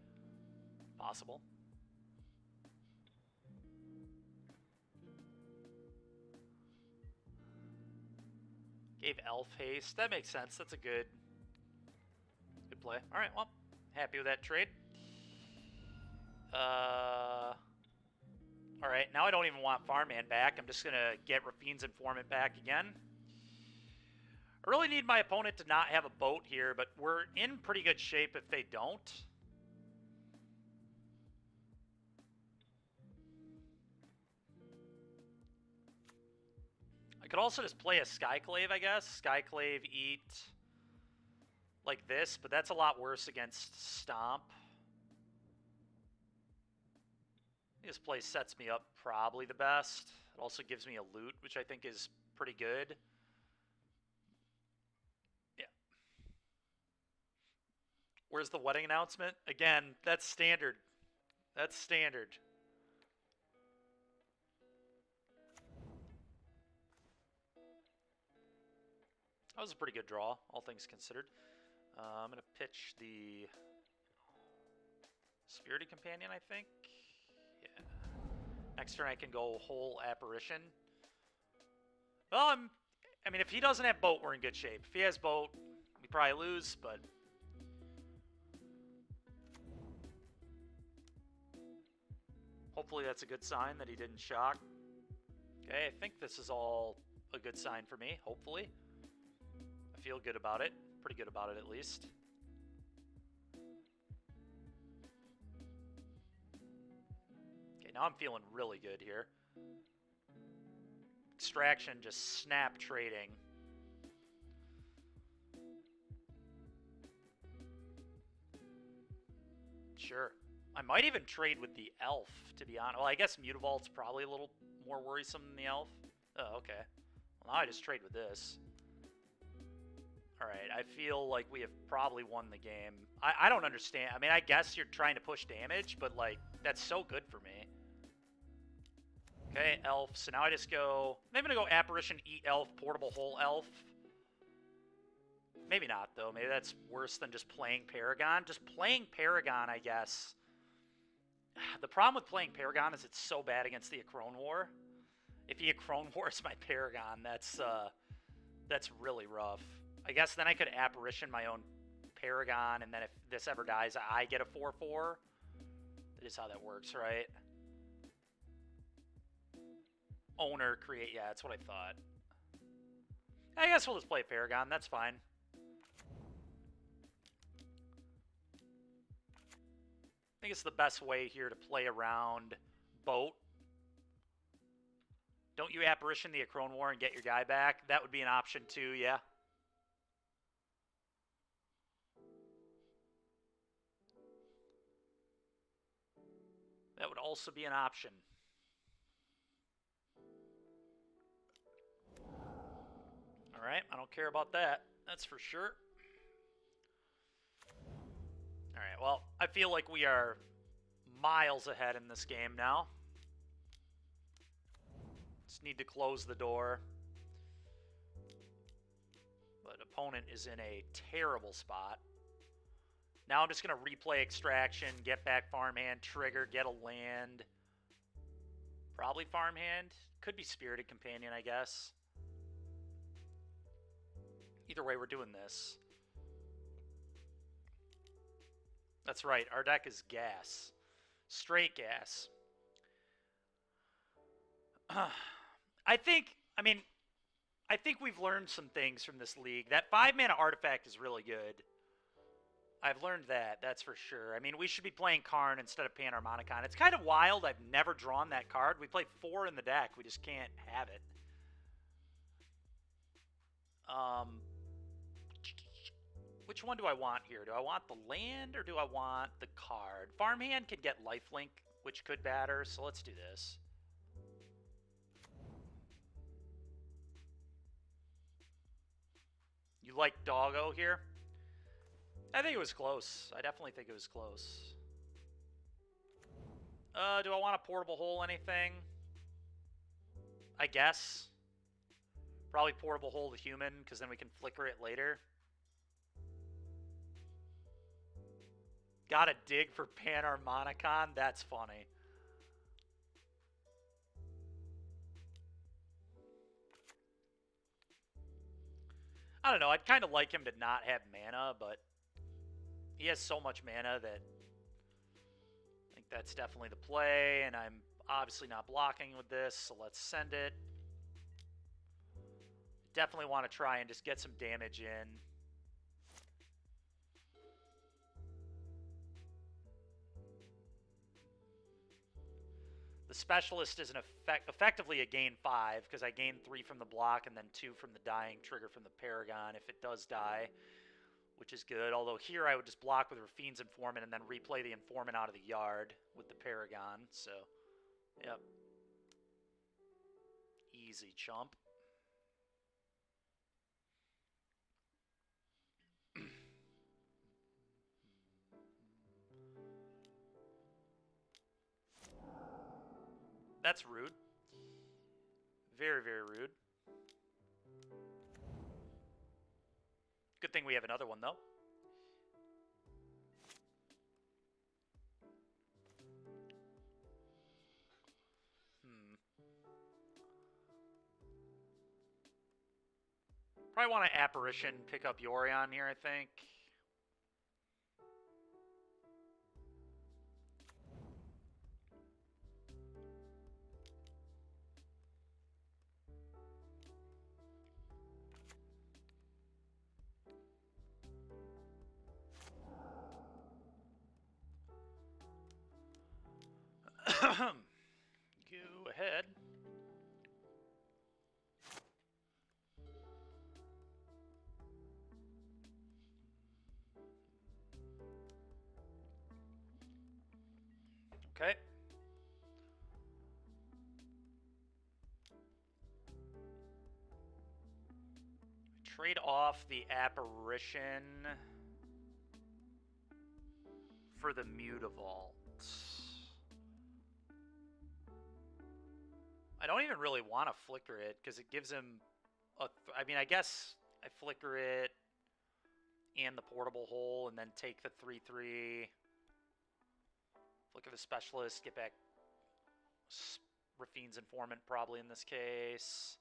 Possible. Gave Elf haste. That makes sense. That's a good play. All right, well, happy with that trade. All right, now I don't even want Farmhand back. I'm just going to get Rafine's Informant back again. I really need my opponent to not have a boat here, but we're in pretty good shape if they don't. I could also just play a Skyclave, I guess. Skyclave, eat like this, but that's a lot worse against Stomp. This play sets me up probably the best. It also gives me a loot, which I think is pretty good. Yeah. Where's the wedding announcement? Again, that's standard. That's standard. That was a pretty good draw, all things considered. I'm going to pitch the Spirited Companion, I think. Yeah. Next turn I can go whole Apparition. Well, I mean, if he doesn't have boat, we're in good shape. If he has boat, we probably lose, but... hopefully that's a good sign that he didn't shock. Okay, I think this is all a good sign for me, hopefully. I feel good about it. Pretty good about it, at least. Okay, now I'm feeling really good here. Extraction, just snap trading. Sure. I might even trade with the Elf, to be honest. Well, I guess Mutavault's probably a little more worrisome than the Elf. Oh, okay. Well, now I just trade with this. Alright, I feel like we have probably won the game. I don't understand. I mean, I guess you're trying to push damage, but, like, that's so good for me. Okay, Elf. So now I just go... maybe I'm going to go Apparition, Eat Elf, Portable Hole Elf. Maybe not, though. Maybe that's worse than just playing Paragon. Just playing Paragon, I guess. The problem with playing Paragon is it's so bad against the Acrone War. If he Acrone Wars my Paragon, that's really rough. I guess then I could Apparition my own Paragon, and then if this ever dies, I get a 4/4. That is how that works, right? Owner, create, yeah, that's what I thought. I guess we'll just play Paragon, that's fine. I think it's the best way here to play around boat. Don't you Apparition the Acrone War and get your guy back? That would be an option too, yeah. That would also be an option. Alright, I don't care about that. That's for sure. Alright, well, I feel like we are miles ahead in this game now. Just need to close the door. But opponent is in a terrible spot. Now I'm just going to replay Extraction, get back Farmhand, trigger, get a land. Probably Farmhand. Could be Spirited Companion, I guess. Either way, we're doing this. That's right, our deck is gas. Straight gas. I think we've learned some things from this league. That 5-mana artifact is really good. I've learned that, that's for sure. I mean, we should be playing Karn instead of Panharmonicon. It's kind of wild. I've never drawn that card. We play 4 in the deck. We just can't have it. Which one do I want here? Do I want the land or do I want the card? Farmhand can get lifelink, which could batter, so let's do this. You like Doggo here? I think it was close. I definitely think it was close. Do I want a Portable Hole anything? I guess. Probably Portable Hole the human, because then we can flicker it later. Gotta dig for Panharmonicon? That's funny. I don't know, I'd kind of like him to not have mana, but he has so much mana that I think that's definitely the play, and I'm obviously not blocking with this, so let's send it. Definitely want to try and just get some damage in. The Specialist is effectively a gain 5, because I gain 3 from the block and then 2 from the dying, trigger from the Paragon if it does die, which is good. Although here I would just block with Rafine's Informant and then replay the Informant out of the yard with the Paragon, so, yep. Easy chump. That's rude. Very, very rude. Good thing we have another one, though. Probably want to Apparition, pick up Yorion here, I think. Go ahead. Okay. Trade off the Apparition for the Mutavault. I don't even really want to flicker it because it gives him a... I mean, I guess I flicker it and the Portable Hole and then take the 3/3. Flicker the Specialist, get back Rafine's Informant probably in this case.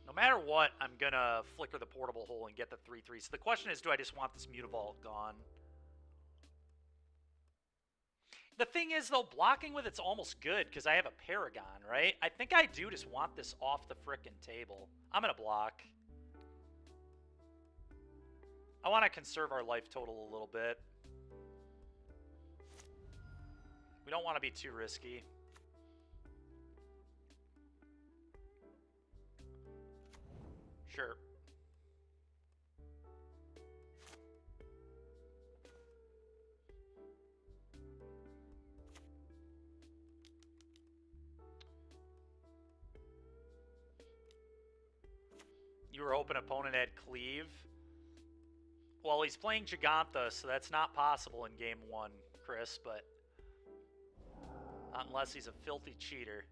No matter what, I'm going to flicker the Portable Hole and get the 3/3. So the question is, do I just want this Mutavault gone? The thing is, though, blocking with it's almost good because I have a Paragon, right? I think I do just want this off the frickin' table. I'm going to block. I want to conserve our life total a little bit. We don't want to be too risky. Sure. You were hoping opponent had Cleave. Well, he's playing Giganta, so that's not possible in game 1, Chris, but not unless he's a filthy cheater.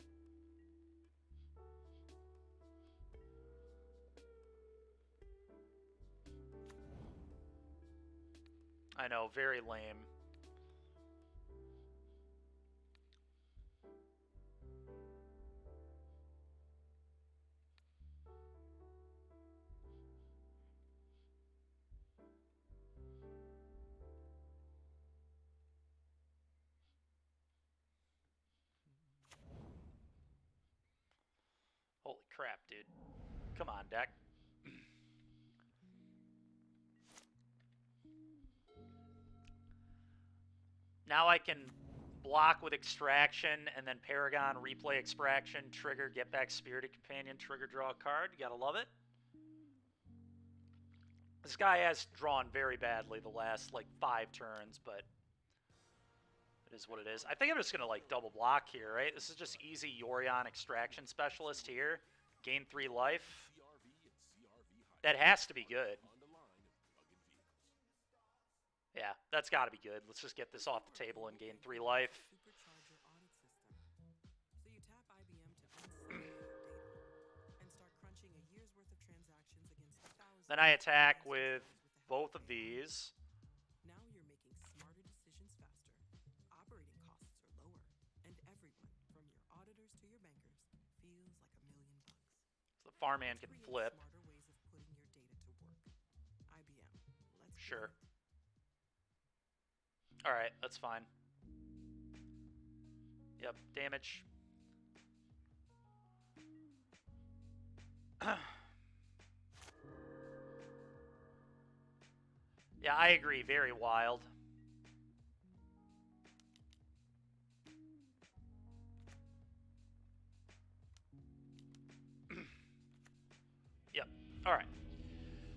I know, very lame. Holy crap, dude. Come on, deck. Now I can block with Extraction, and then Paragon, replay Extraction, trigger, get back Spirited Companion, trigger, draw a card. You gotta love it. This guy has drawn very badly the last, like, 5 turns, but it is what it is. I think I'm just gonna, like, double block here, right? This is just easy Yorion Extraction Specialist here. Gain 3 life. That has to be good. Yeah, that's got to be good. Let's just get this off the table and gain 3 life. Then I attack with both of these. Now you're making smarter decisions faster. Operating costs are lower, and everyone, from your auditors to your bankers, feels like $1,000,000. So the farmhand can flip. Smarter ways of putting your data to work. IBM. Let's sure. All right, that's fine. Yep, damage. Yeah, I agree. Very wild. Yep. All right.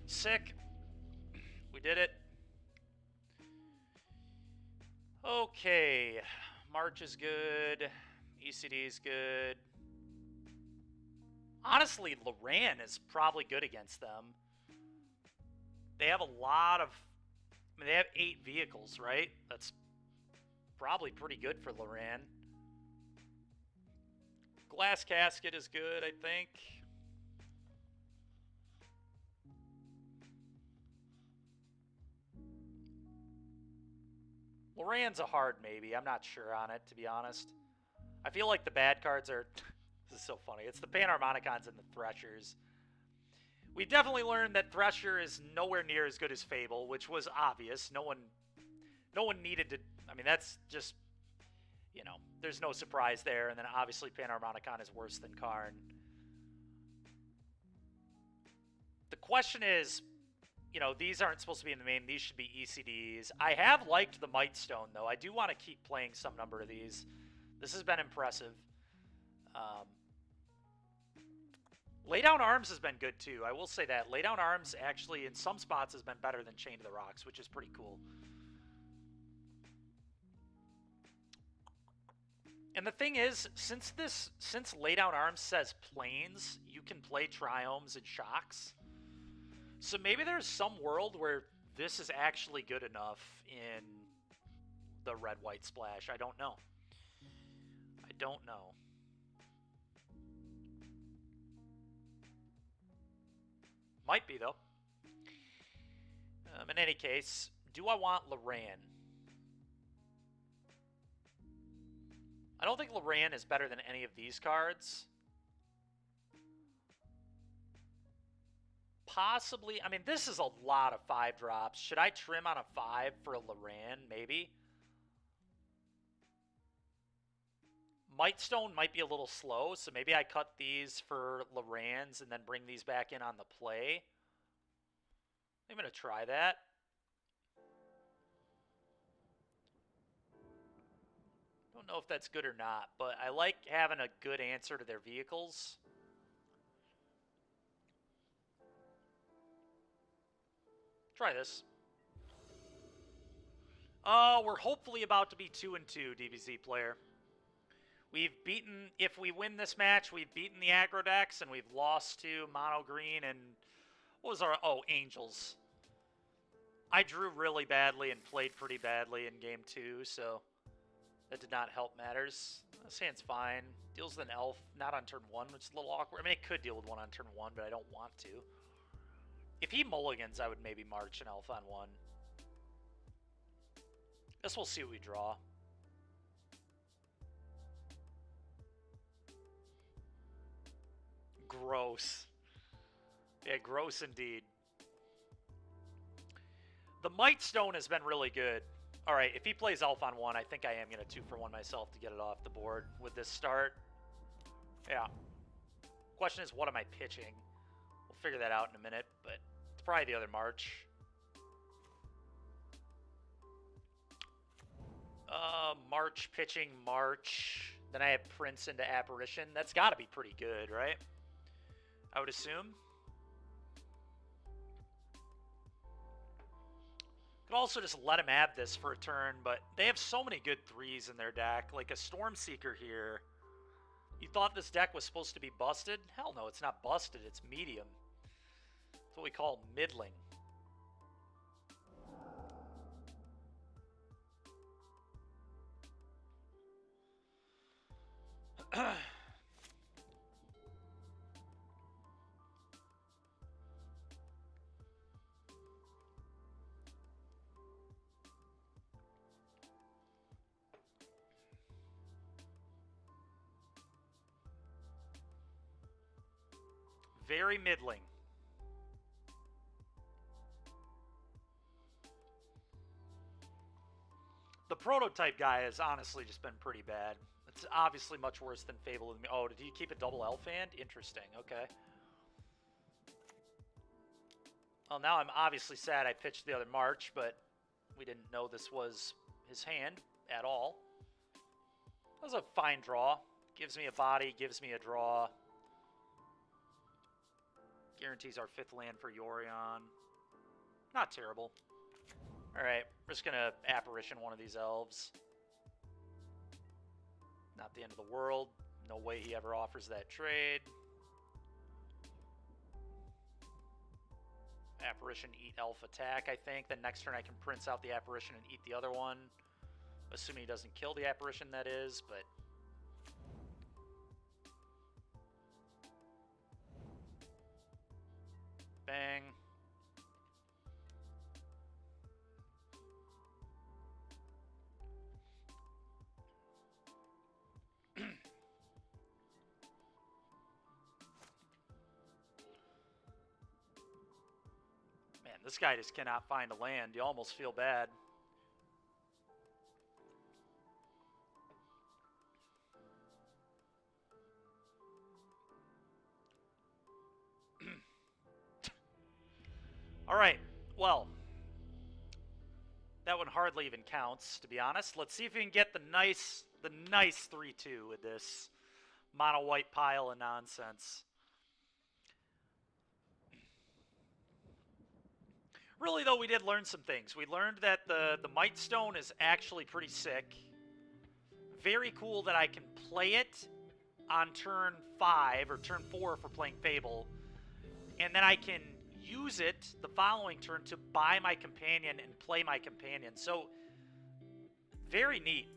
Sick. We did it. Okay. March is good. ECD is good. Honestly, Loran is probably good against them. They have a lot of... I mean, they have 8 vehicles, right? That's probably pretty good for Loran. Glass Casket is good, I think. Loran's a hard maybe. I'm not sure on it, to be honest. I feel like the bad cards are... This is so funny. It's the Panharmonicons and the Threshers. We've definitely learned that Thresher is nowhere near as good as Fable, which was obvious. No one needed to... I mean, that's just... You know, there's no surprise there. And then obviously Panharmonicon is worse than Karn. The question is... You know, these aren't supposed to be in the main. These should be ECDs. I have liked the Mightstone, though. I do want to keep playing some number of these. This has been impressive. Laydown Arms has been good, too. I will say that. Laydown Arms, actually, in some spots, has been better than Chain to the Rocks, which is pretty cool. And the thing is, since Laydown Arms says Plains, you can play Triomes and Shocks. So maybe there's some world where this is actually good enough in the red-white splash. I don't know. I don't know. Might be, though. In any case, do I want Loran? I don't think Loran is better than any of these cards. Possibly. I mean, this is a lot of 5 drops. Should I trim on a 5 for a Loran? Maybe. Mightstone might be a little slow, so maybe I cut these for Lorans and then bring these back in on the play. I'm going to try that. Don't know if that's good or not, but I like having a good answer to their vehicles. Try this. We're hopefully about to be 2-2, DBZ player. We've beaten, if we win this match, we've beaten the aggro decks, and we've lost to Mono Green and, what was our, Angels. I drew really badly and played pretty badly in game 2, so that did not help matters. This hand's fine. Deals with an elf, not on turn 1, which is a little awkward. I mean, it could deal with one on turn 1, but I don't want to. If he mulligans, I would maybe march an elf on 1. Guess we'll see what we draw. Gross. Yeah, gross indeed. The Might Stone has been really good. Alright, if he plays elf on 1, I think I am going to 2-for-1 myself to get it off the board with this start. Yeah. Question is, what am I pitching? We'll figure that out in a minute, but it's probably the other March. March, pitching March. Then I have Prince into Apparition. That's got to be pretty good, right? I would assume. Could also just let him have this for a turn, but they have so many good 3s in their deck. Like a Stormseeker here. You thought this deck was supposed to be busted? Hell no, it's not busted. It's medium. That's what we call middling. Very middling. The prototype guy has honestly just been pretty bad. It's obviously much worse than Fable. Oh, did he keep a double elf hand? Interesting, okay. Well, now I'm obviously sad I pitched the other March, but we didn't know this was his hand at all. That was a fine draw. Gives me a body, gives me a draw. Guarantees our 5th land for Yorion. Not terrible. Alright, we're just going to Apparition one of these elves. Not the end of the world. No way he ever offers that trade. Apparition, eat elf, attack, I think. Then next turn I can Prince out the Apparition and eat the other one. Assuming he doesn't kill the Apparition, that is, but... Bang. Man, this guy just cannot find a land. You almost feel bad. All right, well, that one hardly even counts, to be honest. Let's see if we can get the nice 3-2 with this mono white pile of nonsense. Really, though, we did learn some things. We learned that the Might Stone is actually pretty sick. Very cool that I can play it on turn 5 or turn 4 if we're playing Fable, and then I can use it the following turn to buy my companion and play my companion. So, very neat.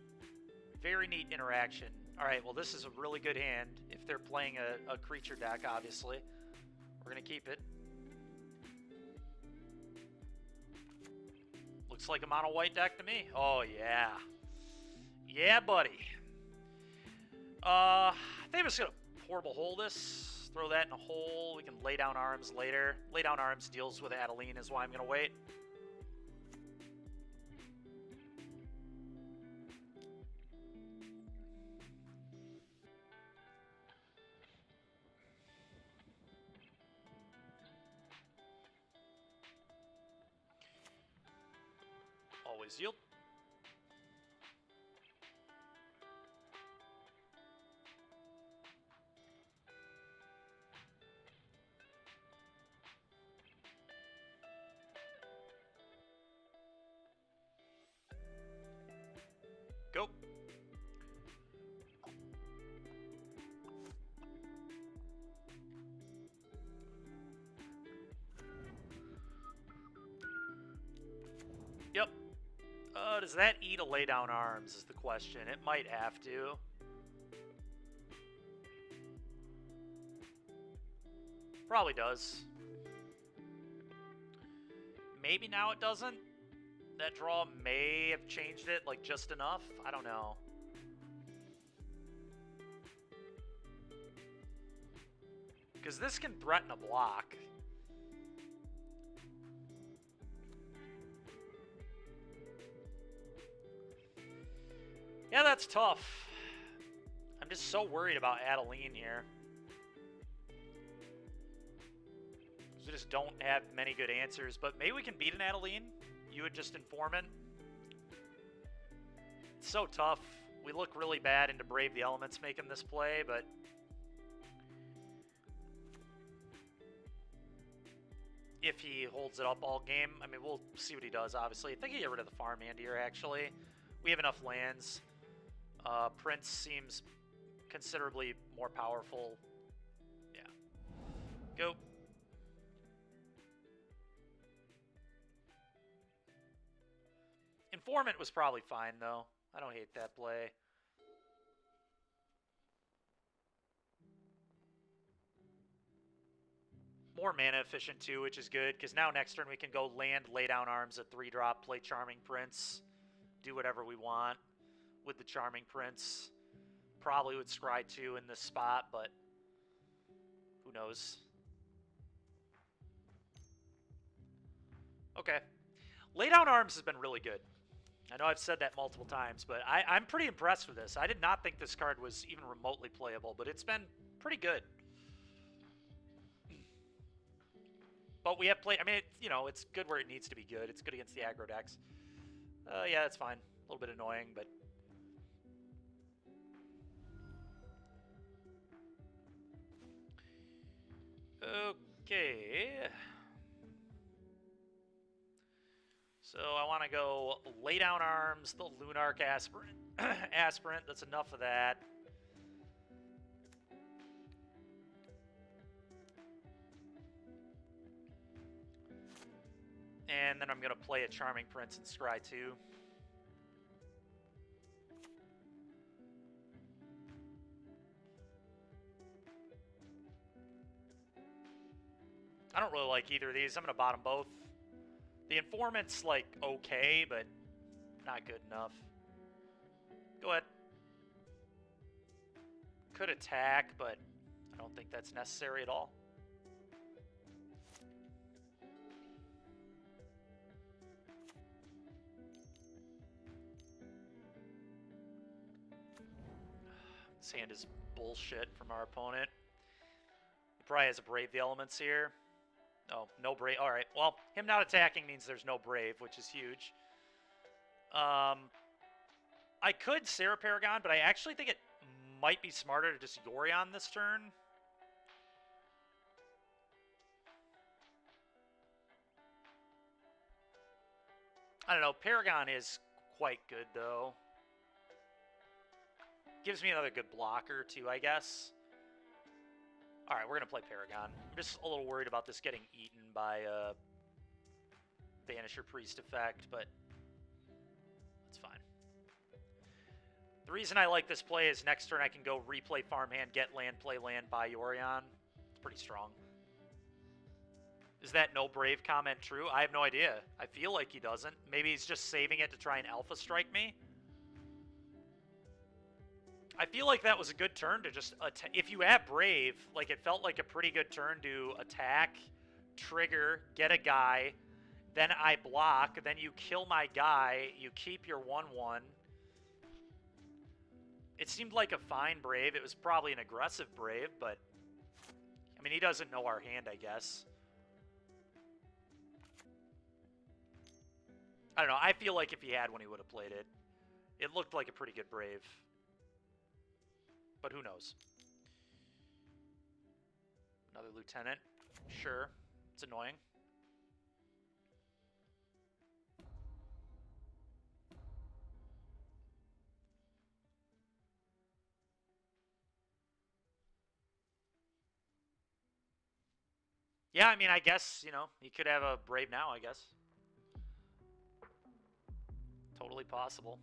Very neat interaction. Alright, well, this is a really good hand if they're playing a creature deck, obviously. We're going to keep it. Looks like a mono white deck to me. Oh, yeah. Yeah, buddy. I think I'm just going to Portable Hole this. Throw that in a hole. We can Lay Down Arms later. Lay Down Arms deals with Adeline is why I'm going to wait. Always yield. Does that eat a lay down arms is the question. It might have to. Probably does. Maybe now it doesn't. That draw may have changed it, like, just enough. I don't know. Because this can threaten a block. Yeah, that's tough. I'm just so worried about Adeline here. We just don't have many good answers, but maybe we can beat an Adeline. You would just Informant. It's so tough. We look really bad into Brave the Elements making this play, but if he holds it up all game, I mean, we'll see what he does, obviously. I think he get rid of the farmhand here, actually. We have enough lands. Prince seems considerably more powerful. Yeah. Go. Informant was probably fine, though. I don't hate that play. More mana efficient, too, which is good, because now next turn we can go land, lay down arms at 3-drop, play Charming Prince, do whatever we want with the Charming Prince. Probably would scry 2 in this spot, but who knows. Okay. Lay down arms has been really good. I know I've said that multiple times, but I'm pretty impressed with this. I did not think this card was even remotely playable, but it's been pretty good. But we have played, I mean, it's good where it needs to be good. It's good against the aggro decks. Yeah, that's fine. A little bit annoying, but... Okay. So I want to go lay down arms, the Lunarch Aspirant. Aspirant, that's enough of that. And then I'm going to play a Charming Prince and scry 2. I don't really like either of these. I'm going to bottom both. The Informant's, like, okay, but not good enough. Go ahead. Could attack, but I don't think that's necessary at all. This hand is bullshit from our opponent. He probably has a Brave the Elements here. Oh, no Brave. All right. Well, him not attacking means there's no Brave, which is huge. I could Serra Paragon, but I actually think it might be smarter to just Yorion this turn. I don't know. Paragon is quite good, though. Gives me another good blocker, too, I guess. All right, we're going to play Paragon. I'm just a little worried about this getting eaten by Banisher Priest effect, but that's fine. The reason I like this play is next turn I can go replay Farmhand, get land, play land, buy Yorion. It's pretty strong. Is that no Brave comment true? I have no idea. I feel like he doesn't. Maybe he's just saving it to try and Alpha Strike me. I feel like that was a good turn to just attack. If you have Brave, like it felt like a pretty good turn to attack, trigger, get a guy, then I block, then you kill my guy, you keep your 1/1. It seemed like a fine Brave. It was probably an aggressive Brave, but I mean, he doesn't know our hand, I guess. I don't know. I feel like if he had one, he would have played it. It looked like a pretty good Brave. But who knows? Another Lieutenant. Sure. It's annoying. Yeah, I mean, I guess, he could have a Brave now, I guess. Totally possible.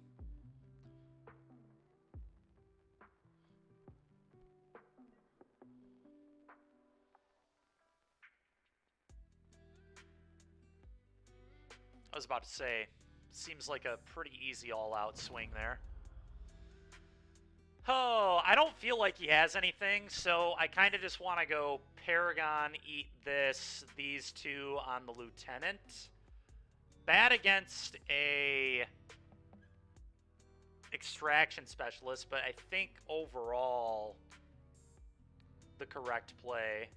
I was about to say, seems like a pretty easy all-out swing there. Oh, I don't feel like he has anything, so I kind of just want to go Paragon, eat this, these two on the Lieutenant. Bad against a Extraction Specialist, but I think overall the correct play.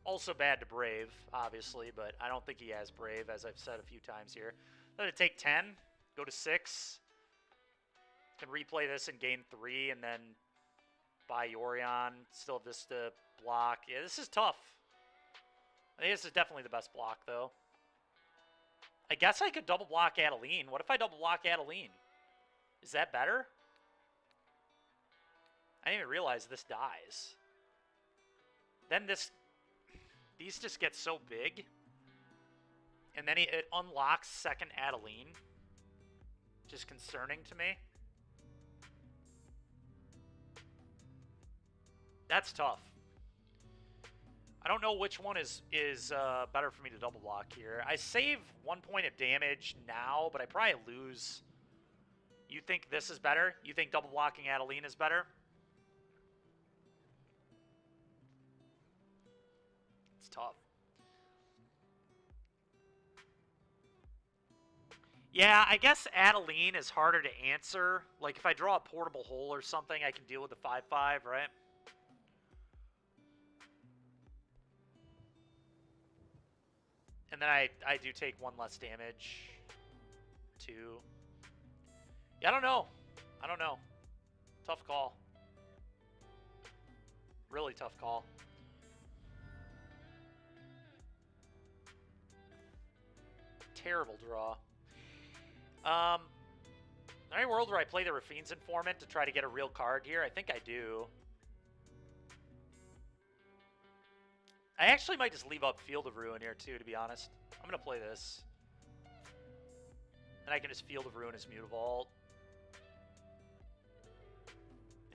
Also bad to Brave, obviously, but I don't think he has Brave, as I've said a few times here. Let it take 10, go to 6. Can replay this and gain 3, and then buy Yorion. Still have this to block. Yeah, this is tough. I think this is definitely the best block, though. I guess I could double block Adeline. What if I double block Adeline? Is that better? I didn't even realize this dies. Then these just get so big. And then it unlocks second Adeline. Just concerning to me. That's tough. I don't know which one is better for me to double block here. I save 1 point of damage now, but I probably lose. You think this is better? You think double blocking Adeline is better? It's tough. Yeah, I guess Adeline is harder to answer. Like, if I draw a portable hole or something, I can deal with the 5/5, right? And then I do take 1 less damage. 2. Yeah, I don't know. I don't know. Tough call. Really tough call. Terrible draw. Any world where I play the Rafine's Informant to try to get a real card here? I think I do. I actually might just leave up Field of Ruin here, too, to be honest. I'm going to play this. And I can just Field of Ruin as Mutavault.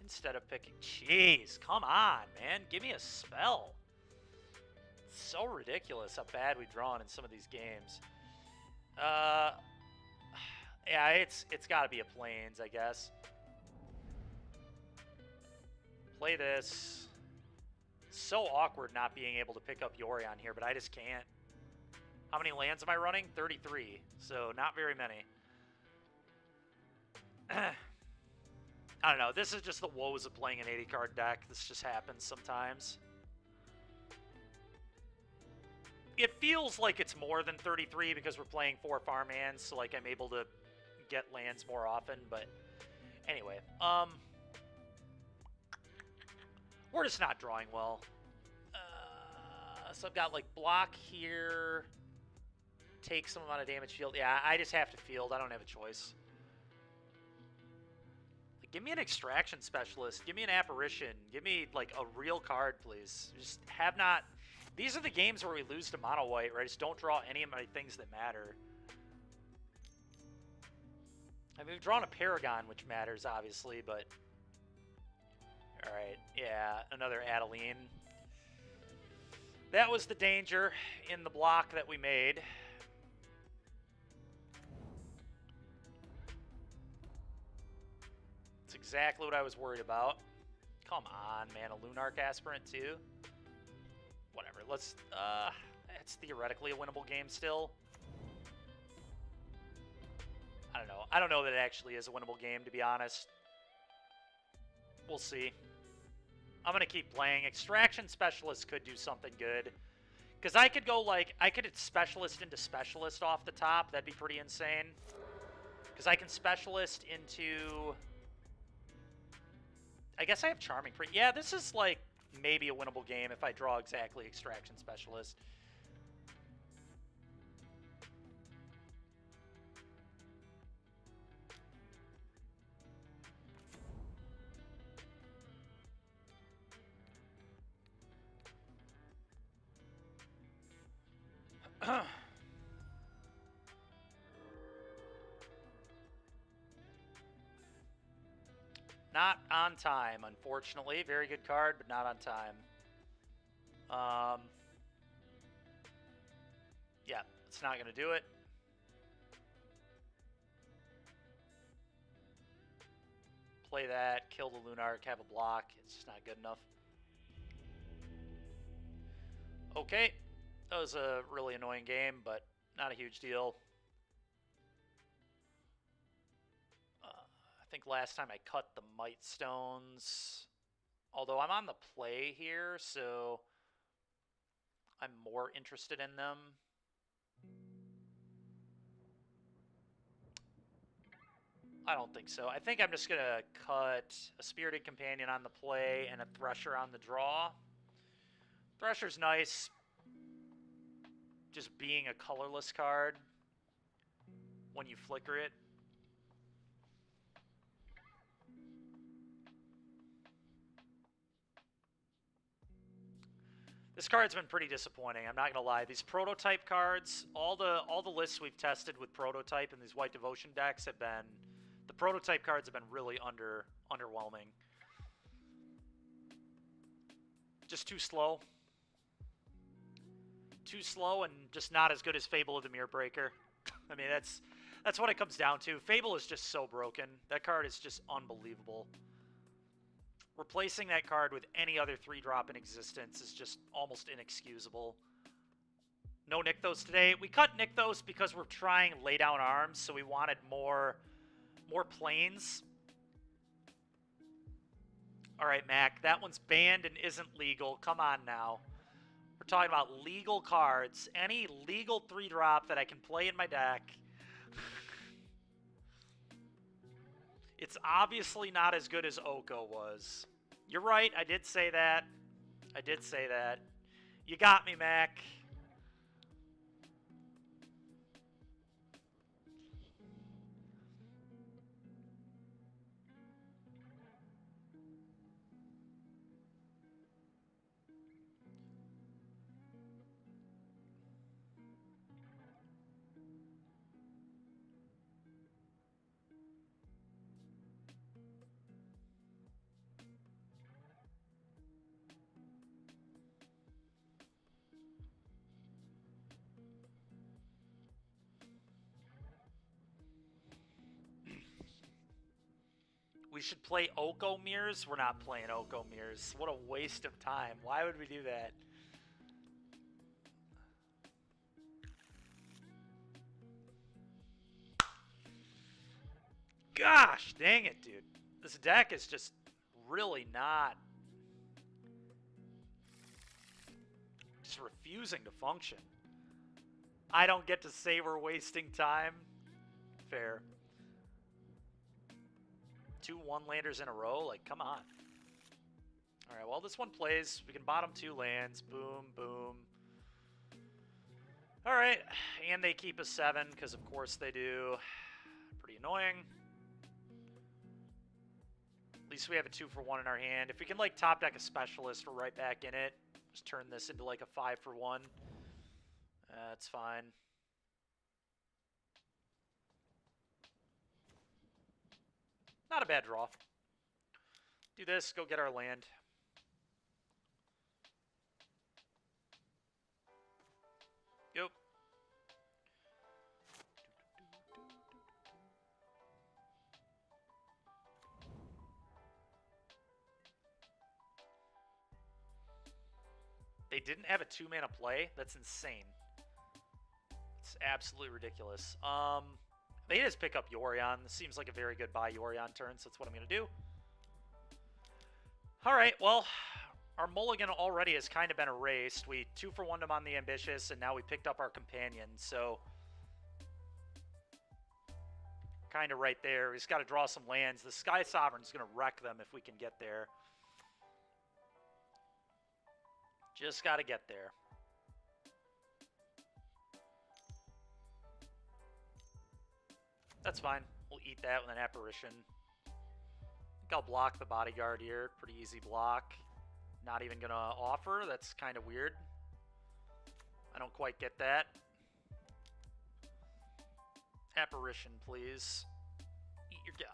Instead of picking... Jeez, come on, man. Give me a spell. It's so ridiculous how bad we've drawn in some of these games. Yeah, it's got to be a Plains, I guess. Play this. So awkward not being able to pick up Yorion here, but I just can't. How many lands am I running? 33. So not very many. I don't know. This is just the woes of playing an 80-card deck. This just happens sometimes. It feels like it's more than 33 because we're playing 4 farmhands, so like I'm able to get lands more often, but anyway. We're just not drawing well. So I've got like block here, take some amount of damage, field. Yeah, I just have to field. I don't have a choice. Like, give me an Extraction Specialist. Give me an Apparition. Give me like a real card, please. Just have not... These are the games where we lose to mono white, right? Just don't draw any of my things that matter. I mean, we've drawn a Paragon, which matters, obviously, but... Alright, yeah, another Adeline. That was the danger in the block that we made. It's exactly what I was worried about. Come on, man, a Lunarch Aspirant too? Whatever, let's... it's theoretically a winnable game still. I don't know. I don't know that it actually is a winnable game, to be honest. We'll see. I'm going to keep playing. Extraction Specialist could do something good. Because I could go, like, I could Specialist into Specialist off the top. That'd be pretty insane. Because I can Specialist into... I guess I have Charming. Yeah, this is, like, maybe a winnable game if I draw exactly Extraction Specialist. Not on time, unfortunately. Very good card, but not on time. Yeah, it's not going to do it. Play that, kill the Lunark, have a block. It's just not good enough. Okay, that was a really annoying game, but not a huge deal. I think last time I cut the Might Stones, although I'm on the play here, so I'm more interested in them. I don't think so. I think I'm just going to cut a Spirited Companion on the play and a Thresher on the draw. Thresher's nice, just being a colorless card when you flicker it. This card's been pretty disappointing, I'm not gonna lie. These prototype cards, all the lists we've tested with prototype and these White Devotion decks have been, the prototype cards have been really underwhelming. Just too slow. Too slow and just not as good as Fable of the Mirror Breaker. I mean, that's what it comes down to. Fable is just so broken. That card is just unbelievable. Replacing that card with any other 3-drop in existence is just almost inexcusable. No Nykthos today. We cut Nykthos because we're trying Lay Down Arms, so we wanted more planes. Alright, Mac, that one's banned and isn't legal. Come on now. We're talking about legal cards. Any legal 3-drop that I can play in my deck. It's obviously not as good as Oko was. You're right, I did say that. I did say that. You got me, Mac. We should play Oko Mirrors. We're not playing Oko Mirrors. What a waste of time. Why would we do that? Gosh, dang it, dude. This deck is just really not... just refusing to function. I don't get to say we're wasting time. Fair. 2 1-landers in a row? Like, come on. Alright, well, this one plays. We can bottom 2 lands. Boom, boom. Alright, and they keep a 7, because of course they do. Pretty annoying. At least we have a 2-for-1 in our hand. If we can, like, top deck a Specialist, we're right back in it. Just turn this into, like, a 5-for-1. That's fine. Not a bad draw. Do this, go get our land. Yep. They didn't have a 2-mana play? That's insane. It's absolutely ridiculous. They just pick up Yorion. This seems like a very good buy Yorion turn, so that's what I'm going to do. Alright, well, our mulligan already has kind of been erased. We 2-for-1'd him on the Ambitious, and now we picked up our Companion, so... kind of right there. We just got to draw some lands. The Sky Sovereign's going to wreck them if we can get there. Just got to get there. That's fine. We'll eat that with an Apparition. I think I'll block the Bodyguard here. Pretty easy block. Not even going to offer. That's kind of weird. I don't quite get that. Apparition, please. Eat your guy.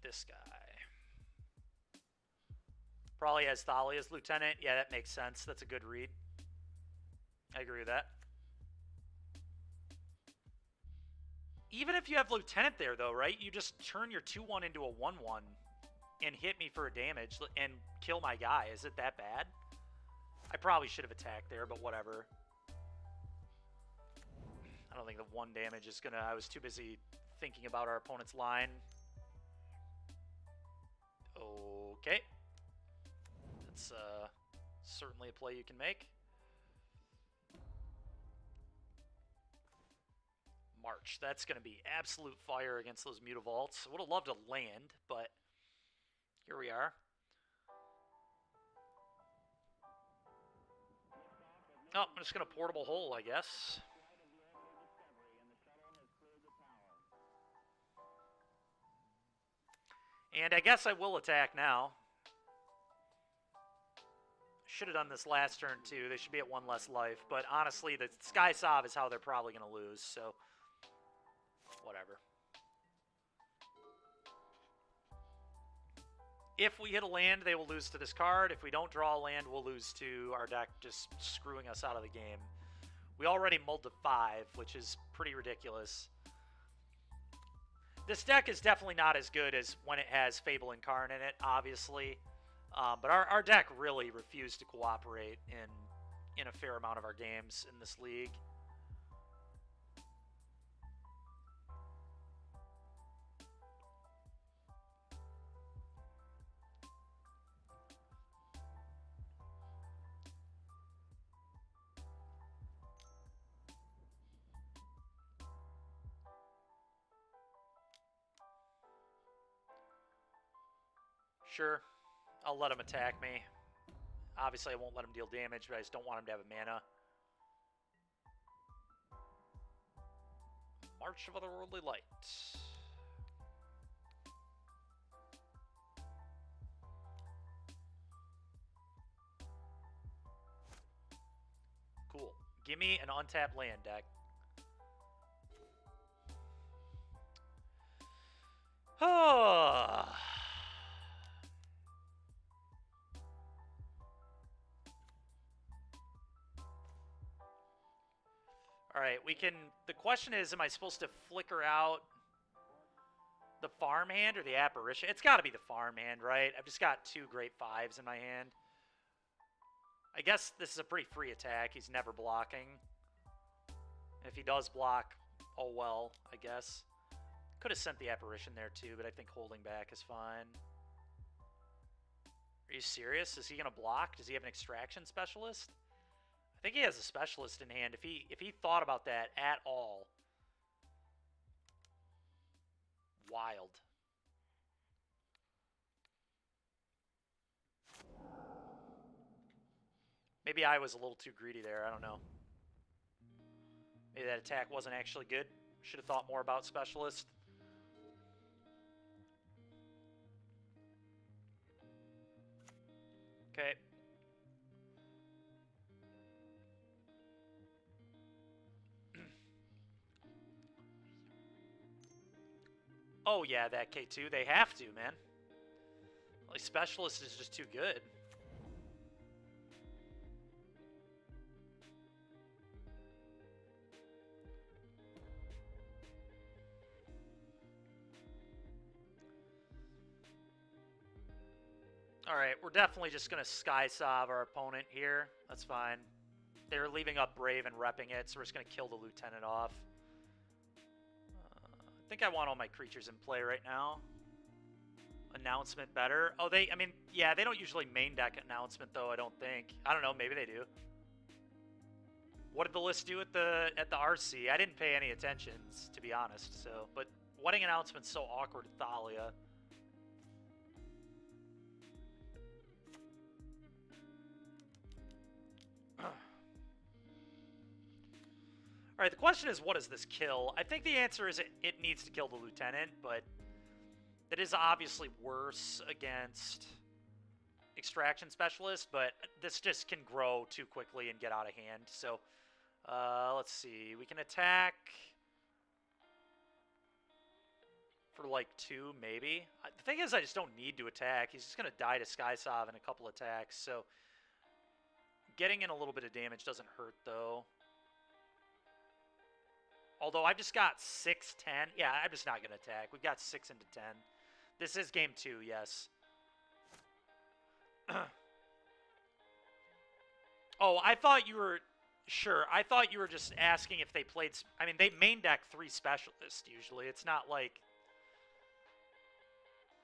this guy. Probably has Thalia's lieutenant. Yeah, that makes sense. That's a good read. I agree with that. Even if you have lieutenant there, though, right? You just turn your 2-1 into a 1-1 and hit me for a damage and kill my guy. Is it that bad? I probably should have attacked there, but whatever. I don't think the 1 damage is gonna... I was too busy thinking about our opponent's line. Okay. That's certainly a play you can make. March. That's going to be absolute fire against those Mutavaults. I would have loved to land, but here we are. Oh, I'm just going to portable hole, I guess. And I guess I will attack now. Should have done this last turn, too. They should be at 1 less life. But honestly, the Sky Sov is how they're probably going to lose, so whatever. If we hit a land, they will lose to this card. If we don't draw a land, we'll lose to our deck just screwing us out of the game. We already mulled to 5, which is pretty ridiculous. This deck is definitely not as good as when it has Fable Incarn in it, obviously. But our deck really refused to cooperate in a fair amount of our games in this league. Sure, I'll let him attack me. Obviously, I won't let him deal damage, but I just don't want him to have a mana. March of Otherworldly Light. Cool. Give me an untapped land deck. Oh. Alright, we can... The question is, am I supposed to flicker out the farmhand or the apparition? It's got to be the farmhand, right? I've just got 2 great 5s in my hand. I guess this is a pretty free attack. He's never blocking. If he does block, oh well, I guess. Could have sent the apparition there too, but I think holding back is fine. Are you serious? Is he going to block? Does he have an extraction specialist? I think he has a specialist in hand. If he thought about that at all. Wild. Maybe I was a little too greedy there. I don't know. Maybe that attack wasn't actually good. Should have thought more about specialist. Okay. Oh yeah, that K2. They have to, man. Like, specialist is just too good. Alright, we're definitely just going to Sky Sov our opponent here. That's fine. They're leaving up Brave and repping it, so we're just going to kill the Lieutenant off. I think I want all my creatures in play right now. Announcement better. Oh, I mean, yeah, they don't usually main deck Announcement, though, I don't think. I don't know, maybe they do. What did the list do at the RC? I didn't pay any attention, to be honest, so... But wedding Announcement's so awkward at Thalia. Alright, the question is, what does this kill? I think the answer is it needs to kill the Lieutenant, but it is obviously worse against Extraction Specialist, but this just can grow too quickly and get out of hand. So, let's see. We can attack for like 2, maybe. The thing is, I just don't need to attack. He's just going to die to Skysov in a couple attacks, so getting in a little bit of damage doesn't hurt, though. Although I've just got 6, 10. Yeah, I'm just not going to attack. We've got 6 into 10. This is game 2, yes. Oh, I thought you were... Sure, I thought you were just asking if they played... I mean, they main deck 3 specialists, usually. It's not like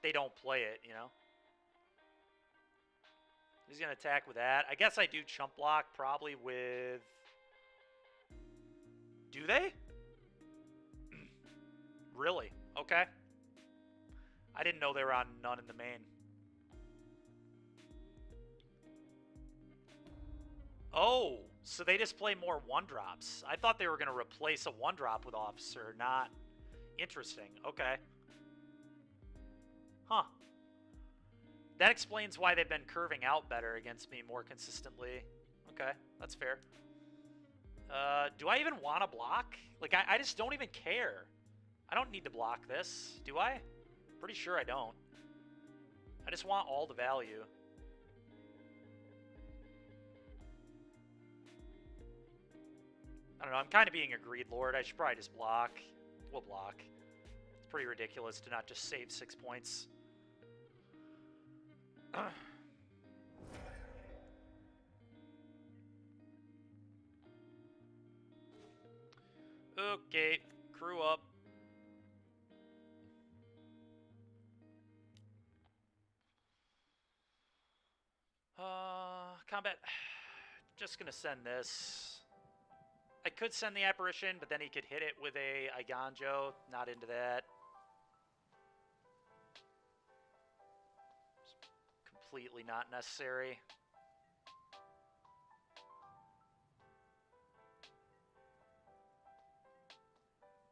they don't play it, you know? He's going to attack with that. I guess I do chump block, probably with... Do they? Really? Okay. I didn't know they were on none in the main. Oh, so they just play more 1-drops. I thought they were going to replace a 1-drop with Officer, not... Interesting. Okay. Huh. That explains why they've been curving out better against me more consistently. Okay, that's fair. Do I even want to block? Like, I just don't even care. I don't need to block this, do I? Pretty sure I don't. I just want all the value. I don't know, I'm kind of being a greed lord. I should probably just block. We'll block. It's pretty ridiculous to not just save 6 points. Okay, crew up. Combat. Just gonna send this. I could send the Apparition, but then he could hit it with a Iganjo. Not into that. Completely not necessary.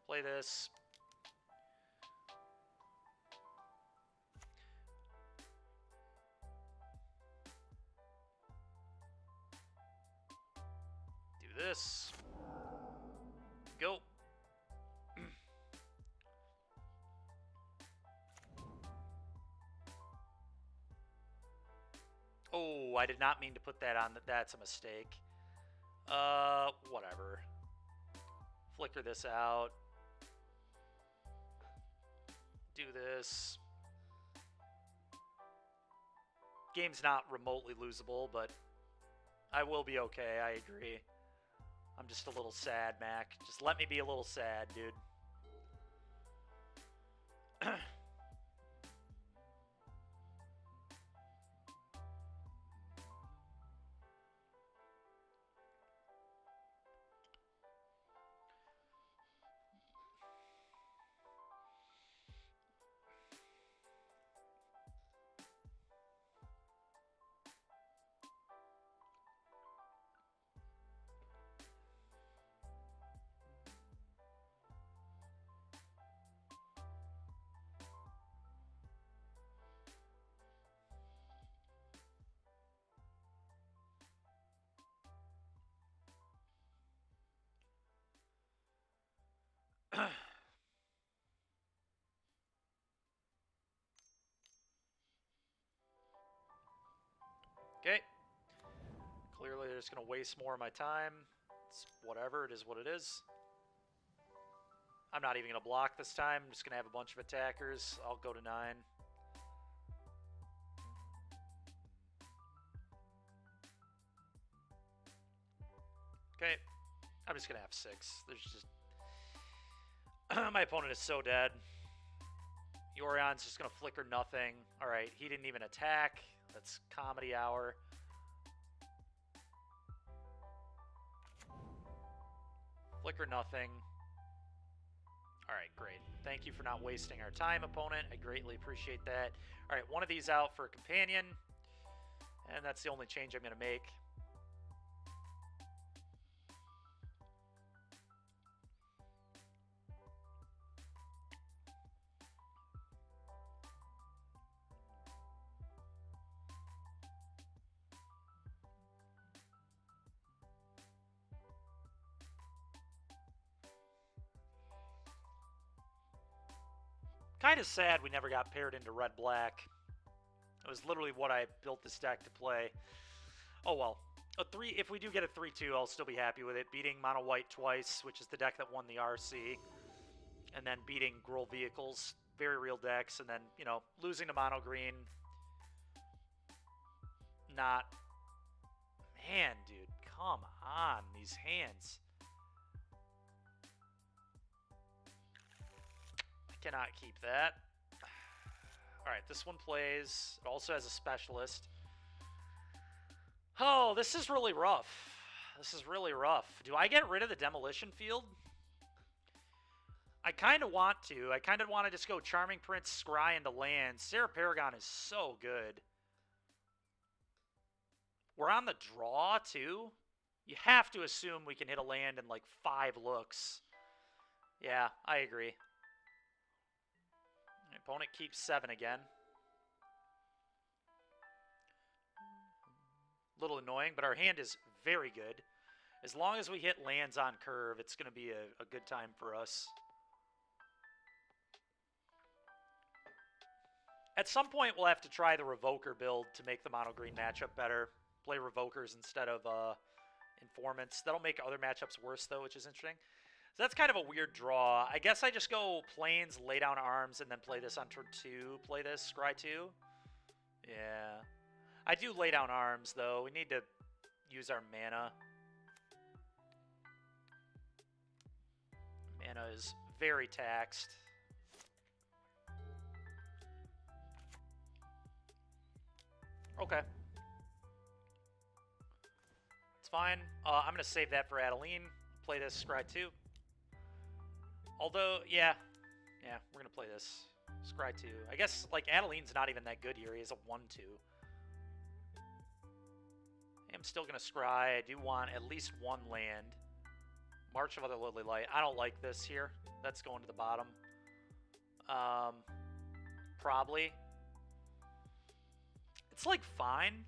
Play this. Do this. Go. Oh, I did not mean to put that on. That's a mistake. Whatever. Flicker this out. Do this. Game's not remotely losable, but I will be okay, I agree. I'm just a little sad, Mac. Just let me be a little sad, dude. Okay. Clearly they're just going to waste more of my time. It's whatever, it is what it is. I'm not even going to block this time. I'm just going to have a bunch of attackers. I'll go to 9. Okay. I'm just going to have 6. There's just... My opponent is so dead. Yorion's just going to flicker nothing. Alright, he didn't even attack. That's comedy hour. Flicker nothing. Alright, great. Thank you for not wasting our time, opponent. I greatly appreciate that. Alright, one of these out for a companion. And that's the only change I'm going to make. Kind of sad we never got paired into red-black. It was literally what I built this deck to play. Oh well. If we do get a 3-2, I'll still be happy with it. Beating Mono White twice, which is the deck that won the RC. And then beating Gruul Vehicles, very real decks. And then, you know, losing to Mono Green. Not... Man, dude, come on, these hands. I cannot keep that. Alright, this one plays. It also has a specialist. Oh, this is really rough. This is really rough. Do I get rid of the Demolition Field? I kind of want to. I kind of want to just go Charming Prince, Scry into land. Serra Paragon is so good. We're on the draw, too. You have to assume we can hit a land in, like, 5 looks. Yeah, I agree. Opponent keeps 7 again. Little annoying, but our hand is very good. As long as we hit lands on curve, it's going to be a good time for us. At some point, we'll have to try the Revoker build to make the mono-green matchup better. Play Revokers instead of Informants. That'll make other matchups worse, though, which is interesting. So that's kind of a weird draw. I guess I just go Plains, lay down Arms, and then play this on turn 2. Play this, Scry 2. Yeah. I do lay down Arms, though. We need to use our mana. Mana is very taxed. Okay. It's fine. I'm going to save that for Adeline. Play this, Scry 2. Although, yeah. Yeah, we're going to play this. Scry 2. I guess, like, Adeline's not even that good here. He has a 1-2. I'm still going to scry. I do want at least 1 land. March of Other Lily Light. I don't like this here. That's going to the bottom. Probably. It's, like, fine.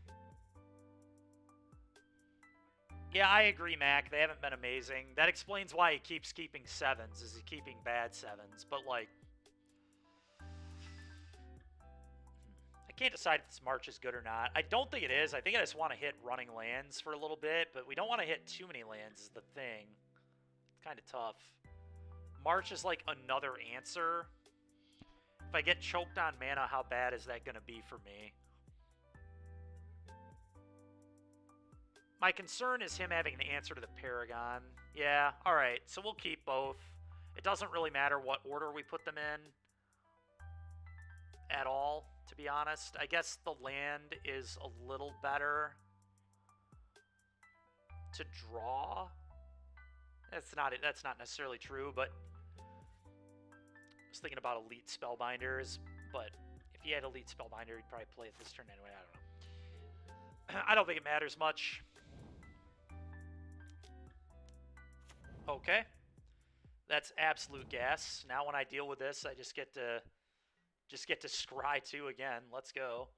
Yeah, I agree, Mac. They haven't been amazing. That explains why he keeps keeping 7s, is he keeping bad 7s. But, like... I can't decide if this March is good or not. I don't think it is. I think I just want to hit running lands for a little bit, but we don't want to hit too many lands is the thing. It's kind of tough. March is like another answer. If I get choked on mana, how bad is that going to be for me? My concern is him having an answer to the Paragon. Yeah, alright. So we'll keep both. It doesn't really matter what order we put them in at all, to be honest. I guess the land is a little better to draw. That's not necessarily true, but I was thinking about Elite Spellbinders, but if he had Elite Spellbinder, he'd probably play it this turn anyway. I don't know. I don't think it matters much. Okay. That's absolute gas. Now when I deal with this, I just get to scry 2 again. Let's go.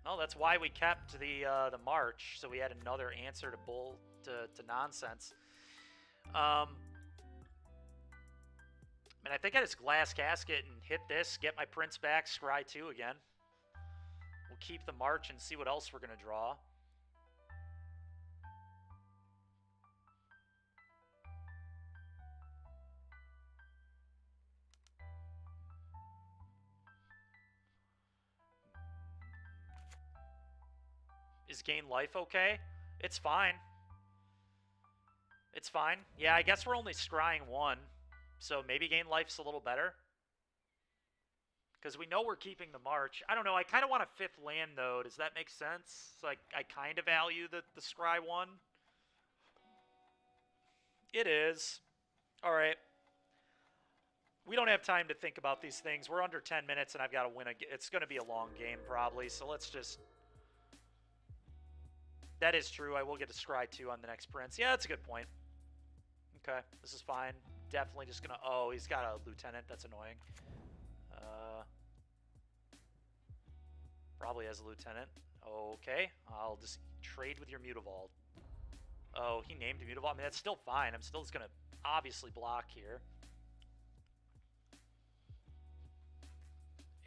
Oh, that's why we kept the March, so we had another answer to nonsense. I mean, I think I just Glass Casket and hit this, get my Prince back, scry 2 again. We'll keep the March and see what else we're going to draw. Is Gain Life okay? It's fine. It's fine. Yeah, I guess we're only scrying 1. So maybe Gain Life's a little better. Because we know we're keeping the March. I don't know. I kind of want a 5th land, though. Does that make sense? So I kind of value the scry 1. It is. All right. We don't have time to think about these things. We're under 10 minutes, and I've got to win. It's going to be a long game, probably. So let's just... That is true. I will get a scry 2 on the next Prince. Yeah, that's a good point. Okay, this is fine. Definitely just going to... Oh, he's got a Lieutenant. That's annoying. Probably has a Lieutenant. Okay, I'll just trade with your Mutavault. Oh, he named Immutable. I mean, that's still fine. I'm still just going to obviously block here.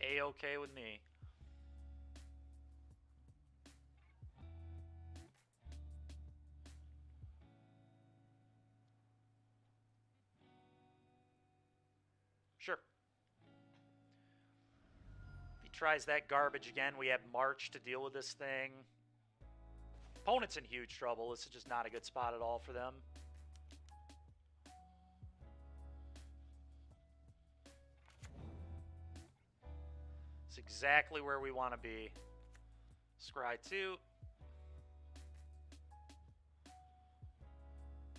A-okay with me. Sure. If he tries that garbage again, we have March to deal with this thing. Opponent's in huge trouble. This is just not a good spot at all for them. It's exactly where we want to be. Scry 2.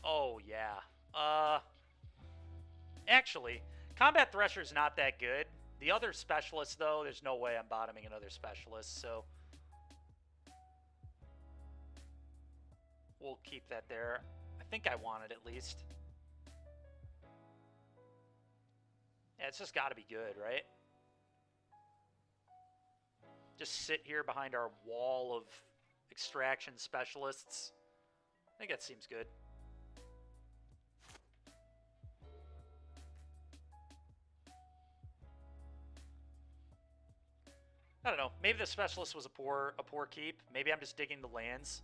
Oh, yeah. Actually, Combat Thresher's not that good. The other specialist, though, there's no way I'm bottoming another specialist, so we'll keep that there. I think I want it at least. Yeah, it's just got to be good, right? Just sit here behind our wall of extraction specialists. I think that seems good. I don't know. Maybe the specialist was a poor keep. Maybe I'm just digging the lands.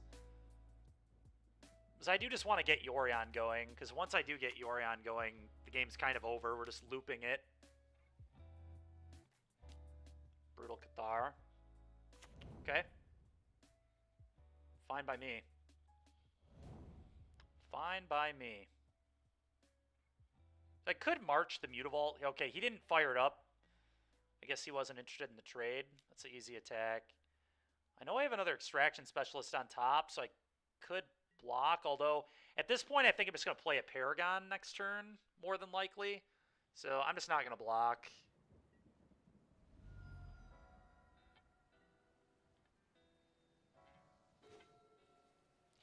Because I do just want to get Yorion going. Because once I do get Yorion going, the game's kind of over. We're just looping it. Brutal Cathar. Okay. Fine by me. Fine by me. I could march the Mutavault. Okay, he didn't fire it up. I guess he wasn't interested in the trade. That's an easy attack. I know I have another extraction specialist on top, so I could block. Although, at this point, I think I'm just going to play a Paragon next turn, more than likely. So I'm just not going to block.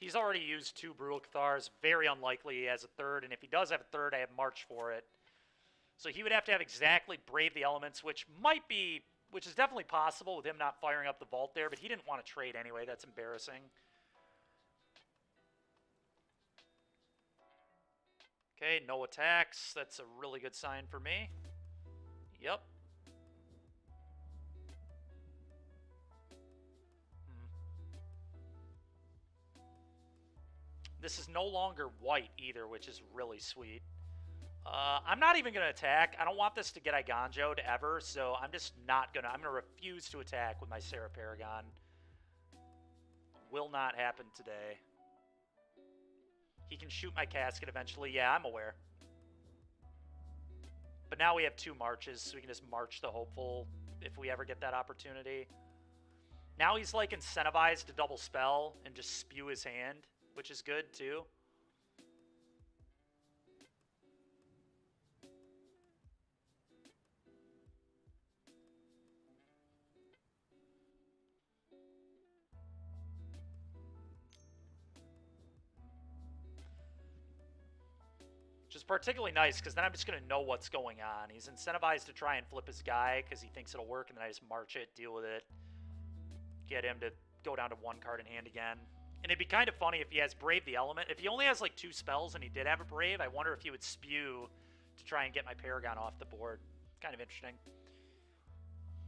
He's already used 2 Brutal Cathars. Very unlikely he has a third. And if he does have a third, I have March for it. So he would have to have exactly Brave the Elements, which is definitely possible with him not firing up the vault there, but he didn't want to trade anyway. That's embarrassing. Okay, no attacks. That's a really good sign for me. Yep. This is no longer white either, which is really sweet. I'm not even going to attack. I don't want this to get Iganjo'd ever, so I'm just not going to... I'm going to refuse to attack with my Serra Paragon. Will not happen today. He can shoot my casket eventually. Yeah, I'm aware. But now we have 2 marches, so we can just march the Hopeful if we ever get that opportunity. Now he's, like, incentivized to double spell and just spew his hand, which is good, too. Which is particularly nice, because then I'm just going to know what's going on. He's incentivized to try and flip his guy, because he thinks it'll work, and then I just march it, deal with it. Get him to go down to 1 card in hand again. And it'd be kind of funny if he has Brave the Element. If he only has, like, 2 spells and he did have a Brave, I wonder if he would spew to try and get my Paragon off the board. Kind of interesting.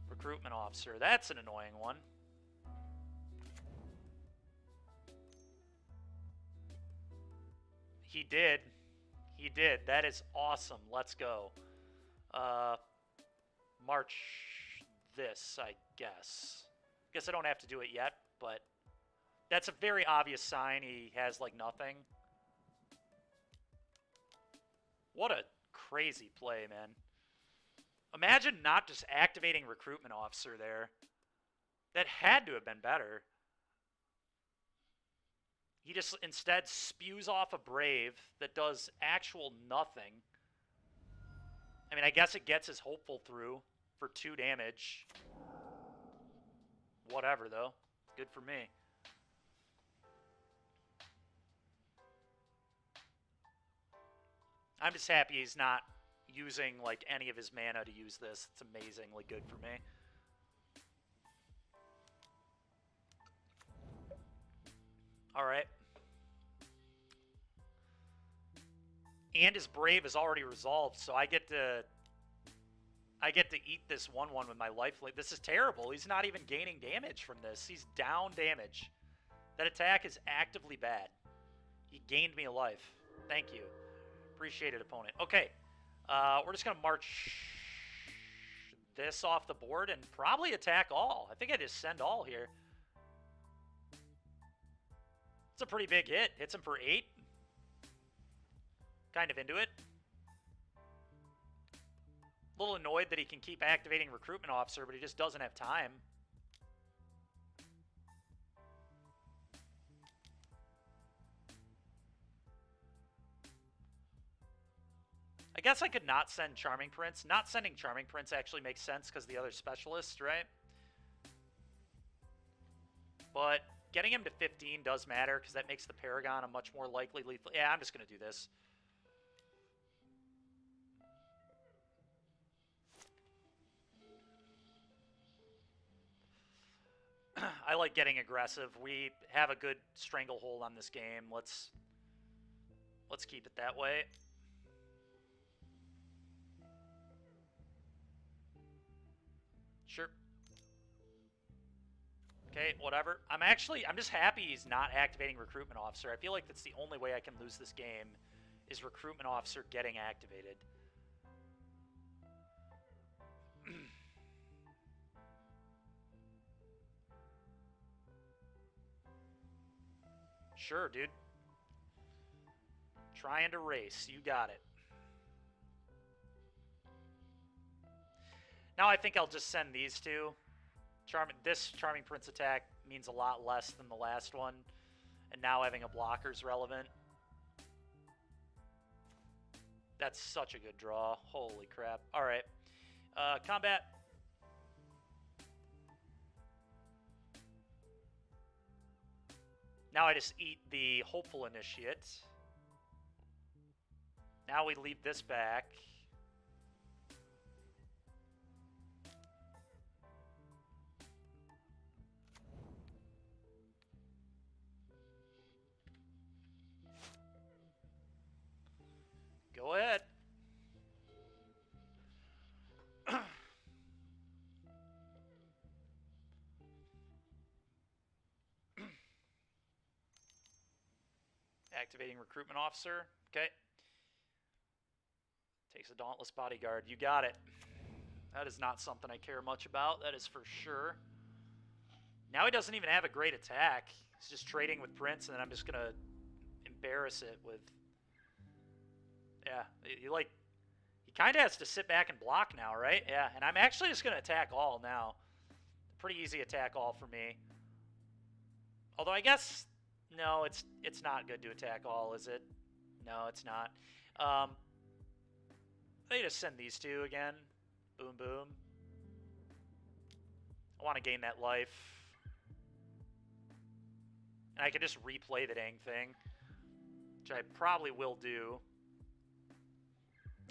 Recruitment Officer. That's an annoying one. He did. He did. That is awesome. Let's go. March this, I guess. Guess I don't have to do it yet, but that's a very obvious sign he has, like, nothing. What a crazy play, man. Imagine not just activating Recruitment Officer there. That had to have been better. He just instead spews off a Brave that does actual nothing. I mean, I guess it gets his Hopeful through for 2 damage. Whatever, though. Good for me. I'm just happy he's not using, like, any of his mana to use this. It's amazingly good for me. Alright. And his Brave is already resolved, so I get to eat this 1/1 with my lifelink. This is terrible. He's not even gaining damage from this. He's down damage. That attack is actively bad. He gained me a life. Thank you. Appreciate it, opponent. Okay. We're just going to march this off the board and probably attack all. I think I just send all here. It's a pretty big hit. Hits him for 8. Kind of into it. A little annoyed that he can keep activating Recruitment Officer, but he just doesn't have time. I guess I could not send Charming Prince. Not sending Charming Prince actually makes sense because the other specialist, right? But getting him to 15 does matter because that makes the Paragon a much more likely lethal. Yeah, I'm just going to do this. I like getting aggressive. We have a good stranglehold on this game. Let's keep it that way. Sure. Okay, whatever. I'm just happy he's not activating Recruitment Officer. I feel like that's the only way I can lose this game is Recruitment Officer getting activated. Sure, dude. Trying to race. You got it. Now I think I'll just send these two. This Charming Prince attack means a lot less than the last one. And now having a blocker is relevant. That's such a good draw. Holy crap. Alright. Combat. Now I just eat the Hopeful Initiate. Now we leave this back. Go ahead. Activating Recruitment Officer. Okay. Takes a Dauntless Bodyguard. You got it. That is not something I care much about. That is for sure. Now he doesn't even have a great attack. He's just trading with Prince, and then I'm just going to embarrass it with... Yeah, he kind of has to sit back and block now, right? Yeah, and I'm actually just going to attack all now. Pretty easy attack all for me. Although I guess... No, it's not good to attack all, is it? No, it's not. They just send these two again. Boom, boom. I want to gain that life. And I can just replay the dang thing. Which I probably will do.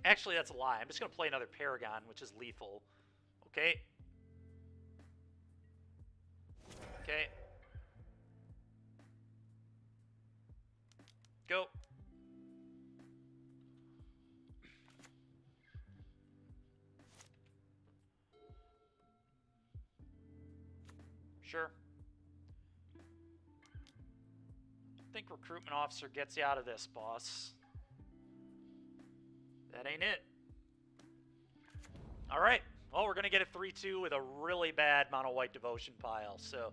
Actually, that's a lie. I'm just going to play another Paragon, which is lethal. Okay. Okay. Go. Sure. I think Recruitment Officer gets you out of this, boss. That ain't it. Alright. Well, we're going to get a 3-2 with a really bad Mono White Devotion pile. So,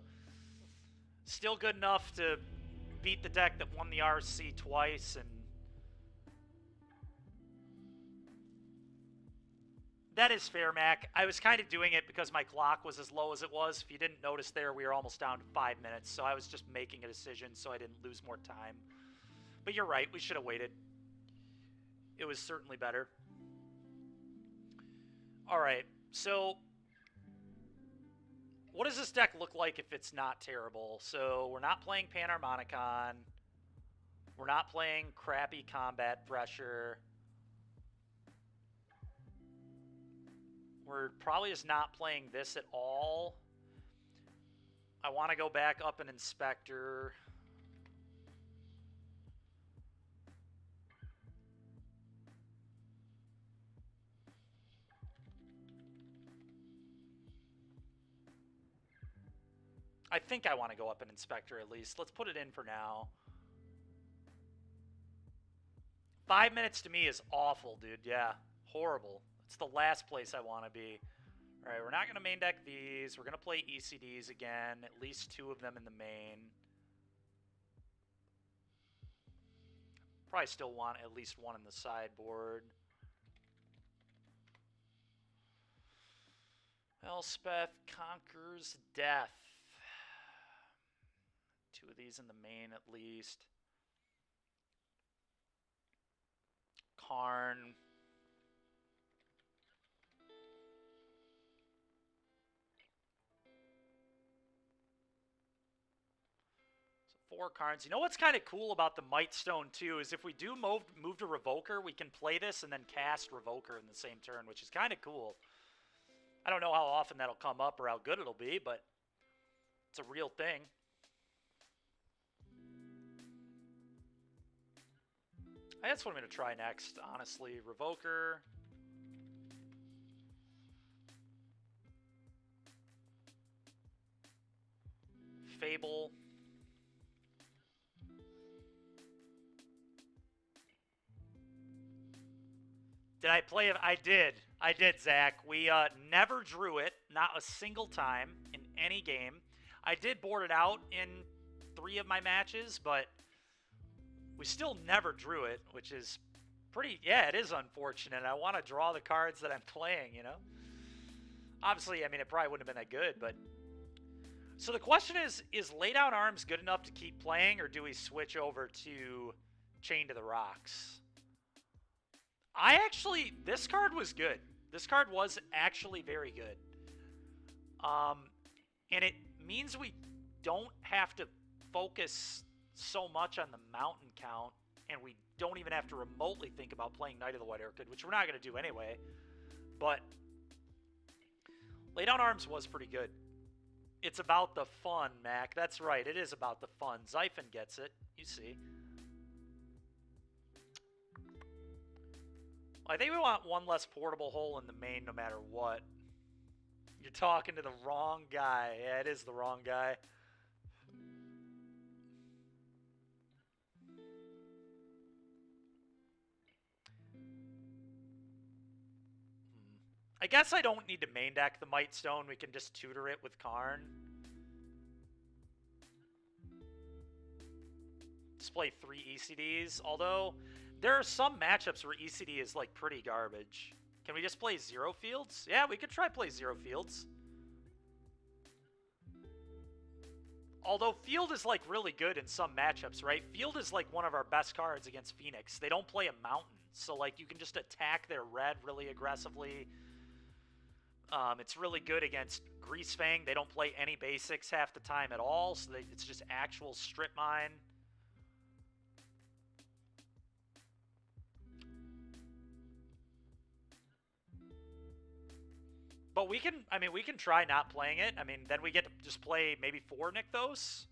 still good enough to beat the deck that won the RC twice. And that is fair, Mac. I was kind of doing it because my clock was as low as it was. If you didn't notice there, we were almost down to 5 minutes. So I was just making a decision so I didn't lose more time. But you're right. We should have waited. It was certainly better. All right. So what does this deck look like if it's not terrible? So we're not playing Panharmonicon. We're not playing crappy Combat Pressure. We're probably just not playing this at all. I want to go back up an Inspector. I think I want to go up an Inspector at least. Let's put it in for now. 5 minutes to me is awful, dude. Yeah, horrible. It's the last place I want to be. All right, we're not going to main deck these. We're going to play ECDs again, at least 2 of them in the main. Probably still want at least 1 in the sideboard. Elspeth conquers death. 2 of these in the main at least. Karn. So 4 Karns. You know what's kind of cool about the Might Stone too is if we do move to Revoker, we can play this and then cast Revoker in the same turn, which is kind of cool. I don't know how often that'll come up or how good it'll be, but it's a real thing. That's what I'm going to try next, honestly. Revoker. Fable. Did I play it? I did. I did, Zach. We never drew it. Not a single time in any game. I did board it out in 3 of my matches, but we still never drew it, which is pretty... Yeah, it is unfortunate. I want to draw the cards that I'm playing, you know? Obviously, I mean, it probably wouldn't have been that good, but... So the question is Lay Down Arms good enough to keep playing, or do we switch over to Chain to the Rocks? This card was good. This card was actually very good. And it means we don't have to focus so much on the mountain count, and we don't even have to remotely think about playing Knight of the White Orchid, which we're not going to do anyway. But Lay Down Arms was pretty good. It's about the fun, Mac. That's right. It is about the fun. Xiphon gets it. You see. I think we want 1 less portable hole in the main no matter what. You're talking to the wrong guy. Yeah, it is the wrong guy. I guess I don't need to main deck the Might Stone. We can just tutor it with Karn. Display 3 ECDs, although there are some matchups where ECD is like pretty garbage. Can we just play 0 fields? Yeah, we could try play 0 fields. Although Field is like really good in some matchups, right? Field is like one of our best cards against Phoenix. They don't play a mountain, so like you can just attack their red really aggressively. It's really good against Greasefang. They don't play any basics half the time at all, so it's just actual strip mine. But we can try not playing it. I mean, then we get to just play maybe 4 Nykthos.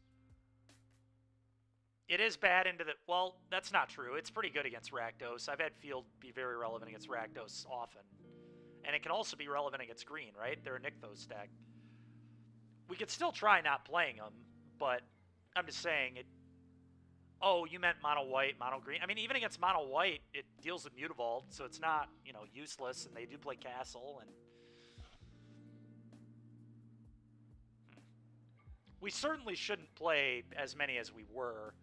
It is bad into the... Well, that's not true. It's pretty good against Rakdos. I've had Field be very relevant against Rakdos often. And it can also be relevant against green, right? They're a Nykthos stack. We could still try not playing them, but I'm just saying it... Oh, you meant mono white, mono green. I mean, even against mono white, it deals with Mutavault, so it's not, you know, useless, and they do play Castle, and... We certainly shouldn't play as many as we were.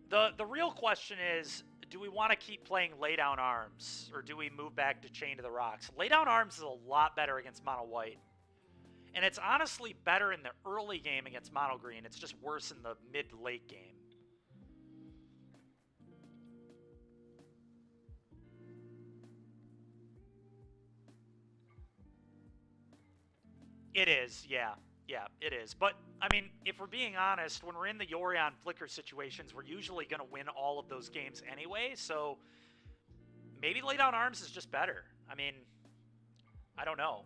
The real question is, do we want to keep playing Lay Down Arms, or do we move back to Chain to the Rocks? Lay Down Arms is a lot better against mono white. And it's honestly better in the early game against mono green. It's just worse in the mid-late game. It is, yeah. Yeah, it is. But, I mean, if we're being honest, when we're in the Yorion Flicker situations, we're usually going to win all of those games anyway, so maybe Lay Down Arms is just better. I mean, I don't know.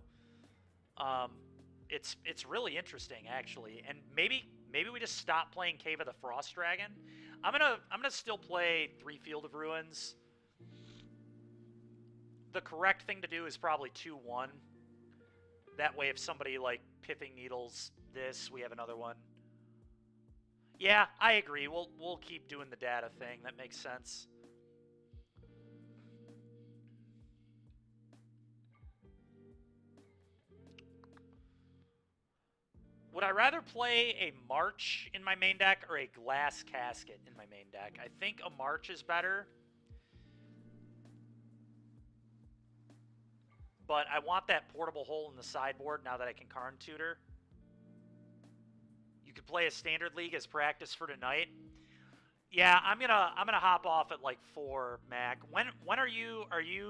It's really interesting, actually. And maybe we just stop playing Cave of the Frost Dragon. I'm gonna still play 3 Field of Ruins. The correct thing to do is probably 2-1. That way if somebody, like, Pithing Needles this, we have another one. Yeah, I agree. We'll keep doing the data thing. That makes sense. Would I rather play a March in my main deck or a Glass Casket in my main deck? I think a March is better. But I want that portable hole in the sideboard now that I can Karn Tutor. You could play a Standard League as practice for tonight. Yeah, I'm gonna hop off at like 4, Mac. When are you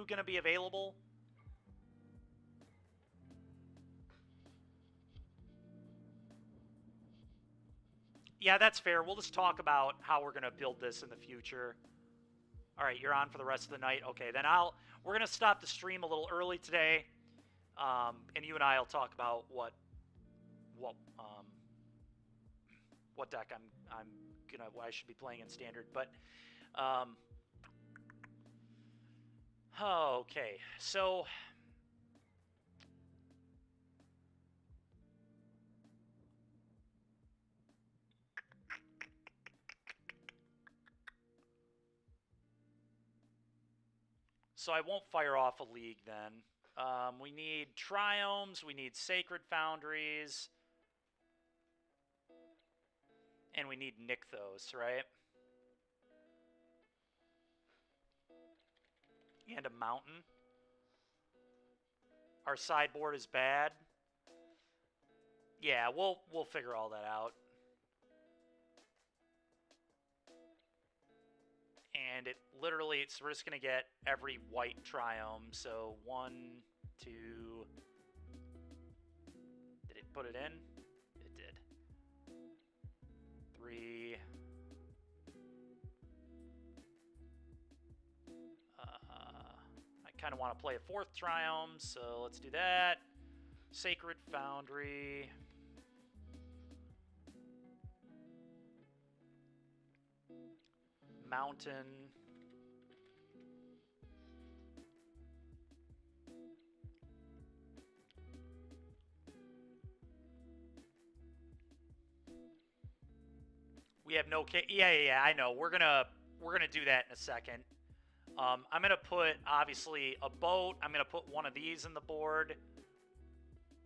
gonna be available? Yeah, that's fair. We'll just talk about how we're gonna build this in the future. All right, you're on for the rest of the night. Okay, then we're gonna stop the stream a little early today, and you and I will talk about what deck I should be playing in Standard. But okay, so. So I won't fire off a league then. We need Triomes, we need Sacred Foundries, and we need Nykthos, right? And a Mountain. Our sideboard is bad. Yeah, we'll figure all that out. And it literally, we're just going to get every white Triome. So 1, 2. Did it put it in? It did. 3. I kind of want to play a 4th Triome, so let's do that. Sacred Foundry. Mountain. We have no yeah, I know. We're gonna do that in a second. I'm gonna put obviously a boat. I'm gonna put one of these in the board.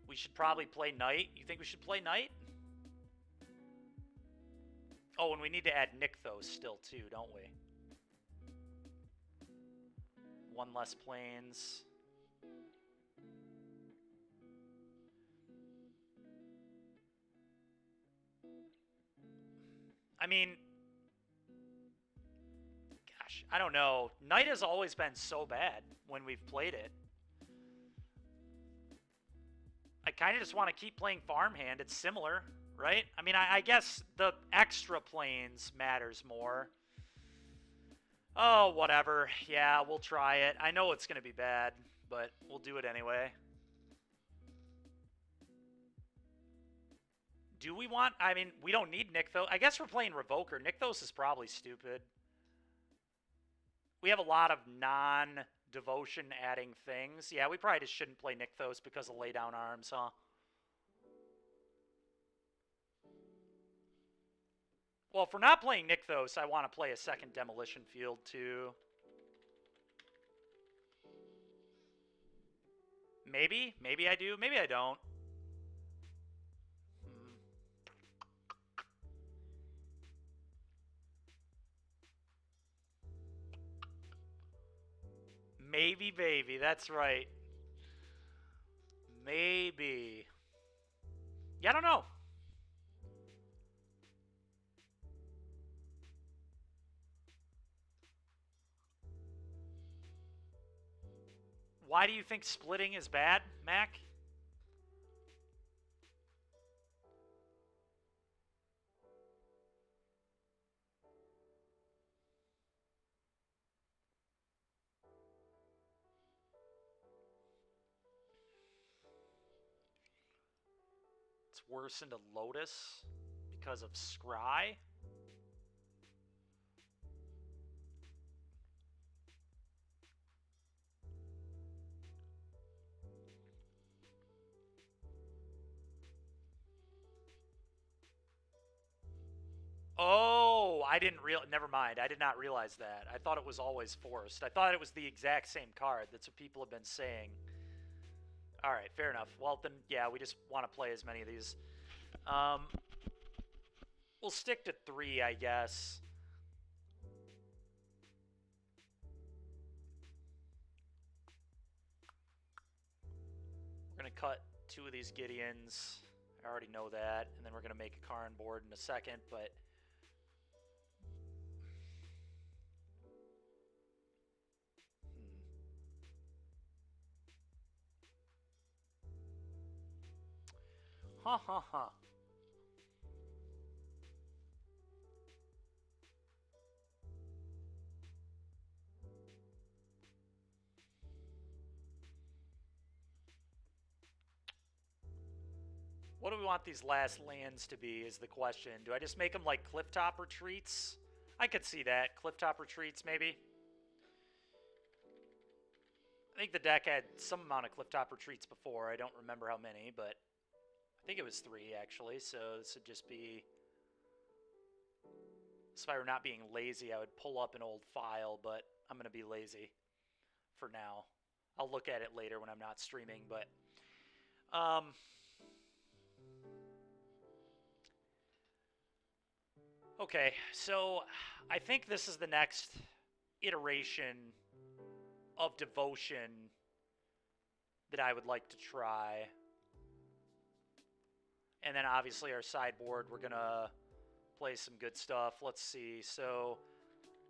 We should probably play Knight. You think we should play Knight? Oh, and we need to add Nykthos still too, don't we? One less planes. I mean, gosh, I don't know. Knight has always been so bad when we've played it. I kind of just want to keep playing Farmhand. It's similar, right? I mean, I guess the extra planes matters more. Oh, whatever. Yeah, we'll try it. I know it's going to be bad, but we'll do it anyway. Do we want... I mean, we don't need Nykthos. I guess we're playing Revoker. Nykthos is probably stupid. We have a lot of non-devotion adding things. Yeah, we probably just shouldn't play Nykthos because of laydown arms, huh? Well, if we're not playing Nykthos, I want to play a second Demolition Field, too. Maybe. Maybe I do. Maybe I don't. Maybe, baby. That's right. Maybe. Yeah, I don't know. Why do you think splitting is bad, Mac? It's worse into Lotus because of Scry. I didn't never mind. I did not realize that. I thought it was always forced. I thought it was the exact same card. That's what people have been saying. All right, fair enough. Well, then, yeah, we just want to play as many of these. We'll stick to 3, I guess. We're going to cut 2 of these Gideons. I already know that. And then we're going to make a Karn board in a second, but... Ha ha ha. What do we want these last lands to be is the question. Do I just make them like Clifftop Retreats? I could see that. Clifftop Retreats, maybe. I think the deck had some amount of Clifftop Retreats before. I don't remember how many, but I think it was 3, actually. So this would just be... So if I were not being lazy, I would pull up an old file, but I'm going to be lazy for now. I'll look at it later when I'm not streaming, but... Okay, so I think this is the next iteration of Devotion that I would like to try. And then obviously our sideboard, we're going to play some good stuff. Let's see. So,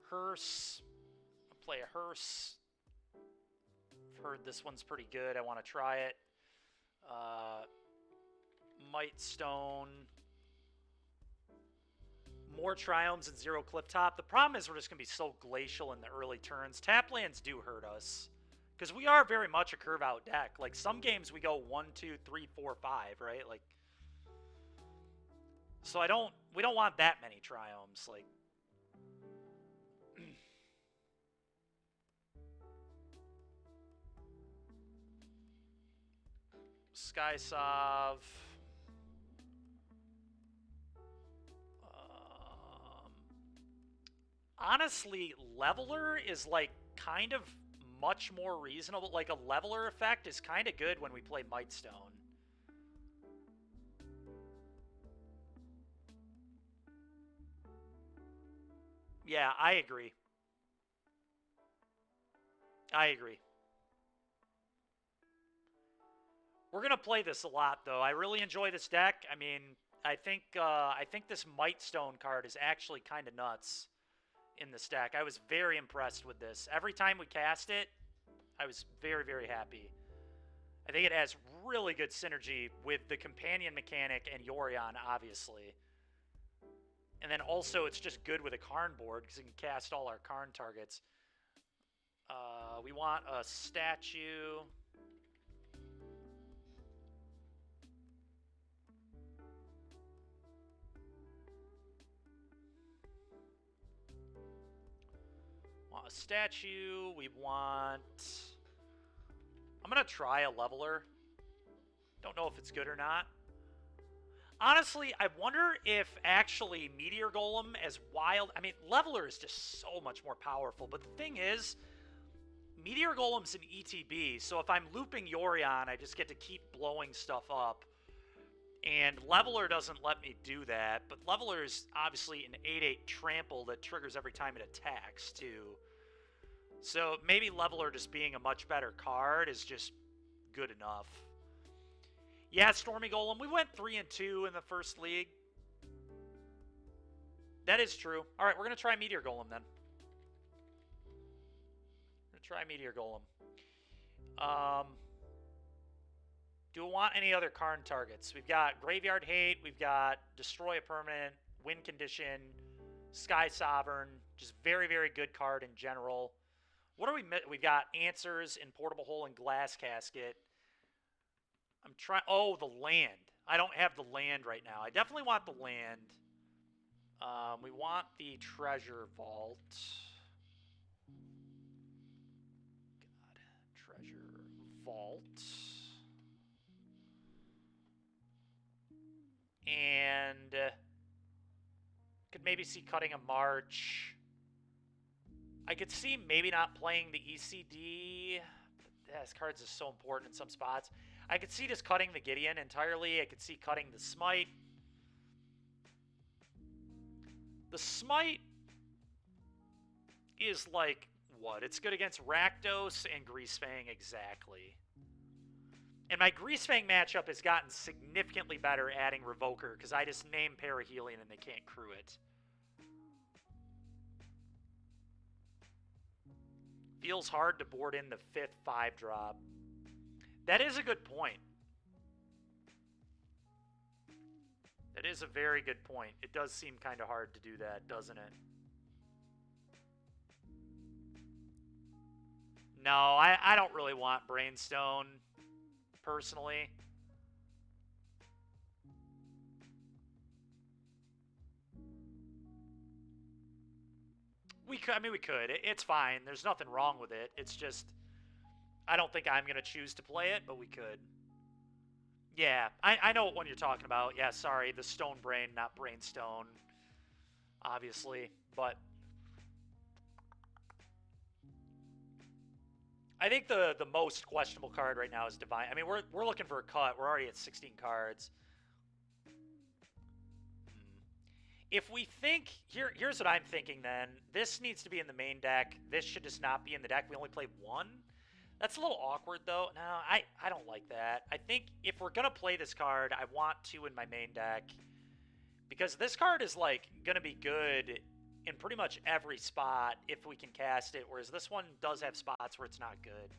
Hearse. I'll play a Hearse. I've heard this one's pretty good. I want to try it. Mightstone. More Triomes and 0 Clifftop. The problem is we're just going to be so glacial in the early turns. Tap lands do hurt us. Because we are very much a curve-out deck. Like, some games we go 1, 2, 3, 4, 5, right? Like, so we don't want that many Triomes. Like, Skysov. Honestly, Leveler is, like, kind of much more reasonable. Like, a Leveler effect is kind of good when we play Mightstone. Yeah, I agree. I agree. We're going to play this a lot, though. I really enjoy this deck. I mean, I think this Mightstone card is actually kind of nuts in this deck. I was very impressed with this. Every time we cast it, I was very, very happy. I think it has really good synergy with the Companion mechanic and Yorion, obviously. And then also, it's just good with a Karn board because it can cast all our Karn targets. We want a statue. Want a statue. We want... I'm going to try a Leveler. Don't know if it's good or not. Honestly, I wonder if actually Meteor Golem as wild... I mean, Leveler is just so much more powerful. But the thing is, Meteor Golem's an ETB. So if I'm looping Yorion, I just get to keep blowing stuff up. And Leveler doesn't let me do that. But Leveler is obviously an 8/8 trample that triggers every time it attacks, too. So maybe Leveler just being a much better card is just good enough. Yeah, Stormy Golem. We went 3-2 in the first league. That is true. All right, we're going to try Meteor Golem then. We're going to try Meteor Golem. Do we want any other Karn targets? We've got Graveyard Hate. We've got Destroy a Permanent, Win Condition, Sky Sovereign. Just very, very good card in general. What are we... We've got Answers in Portable Hole and Glass Casket. I'm trying... Oh, the land. I don't have the land right now. I definitely want the land. We want the Treasure Vault. God. Treasure Vault. And... Could maybe see cutting a March. I could see maybe not playing the ECD. This card's just so important in some spots. I could see just cutting the Gideon entirely. I could see cutting the Smite. The Smite is like, what? It's good against Rakdos and Greasefang, exactly. And my Greasefang matchup has gotten significantly better adding Revoker, because I just name Perihelion and they can't crew it. Feels hard to board in the 5th 5-drop. That is a good point. That is a very good point. It does seem kind of hard to do that, doesn't it? No, I don't really want Brainstone, personally. We could, I mean, we could. It's fine. There's nothing wrong with it. It's just, I don't think I'm going to choose to play it, but we could. Yeah, I know what one you're talking about. Yeah, sorry, the Stone Brain, not Brainstone, obviously. But I think the most questionable card right now is Divine. I mean, we're looking for a cut. We're already at 16 cards. If we think, here's what I'm thinking then. This needs to be in the main deck. This should just not be in the deck. We only play one. That's a little awkward, though. No, I don't like that. I think if we're going to play this card, I want two in my main deck. Because this card is, like, going to be good in pretty much every spot if we can cast it. Whereas this one does have spots where it's not good.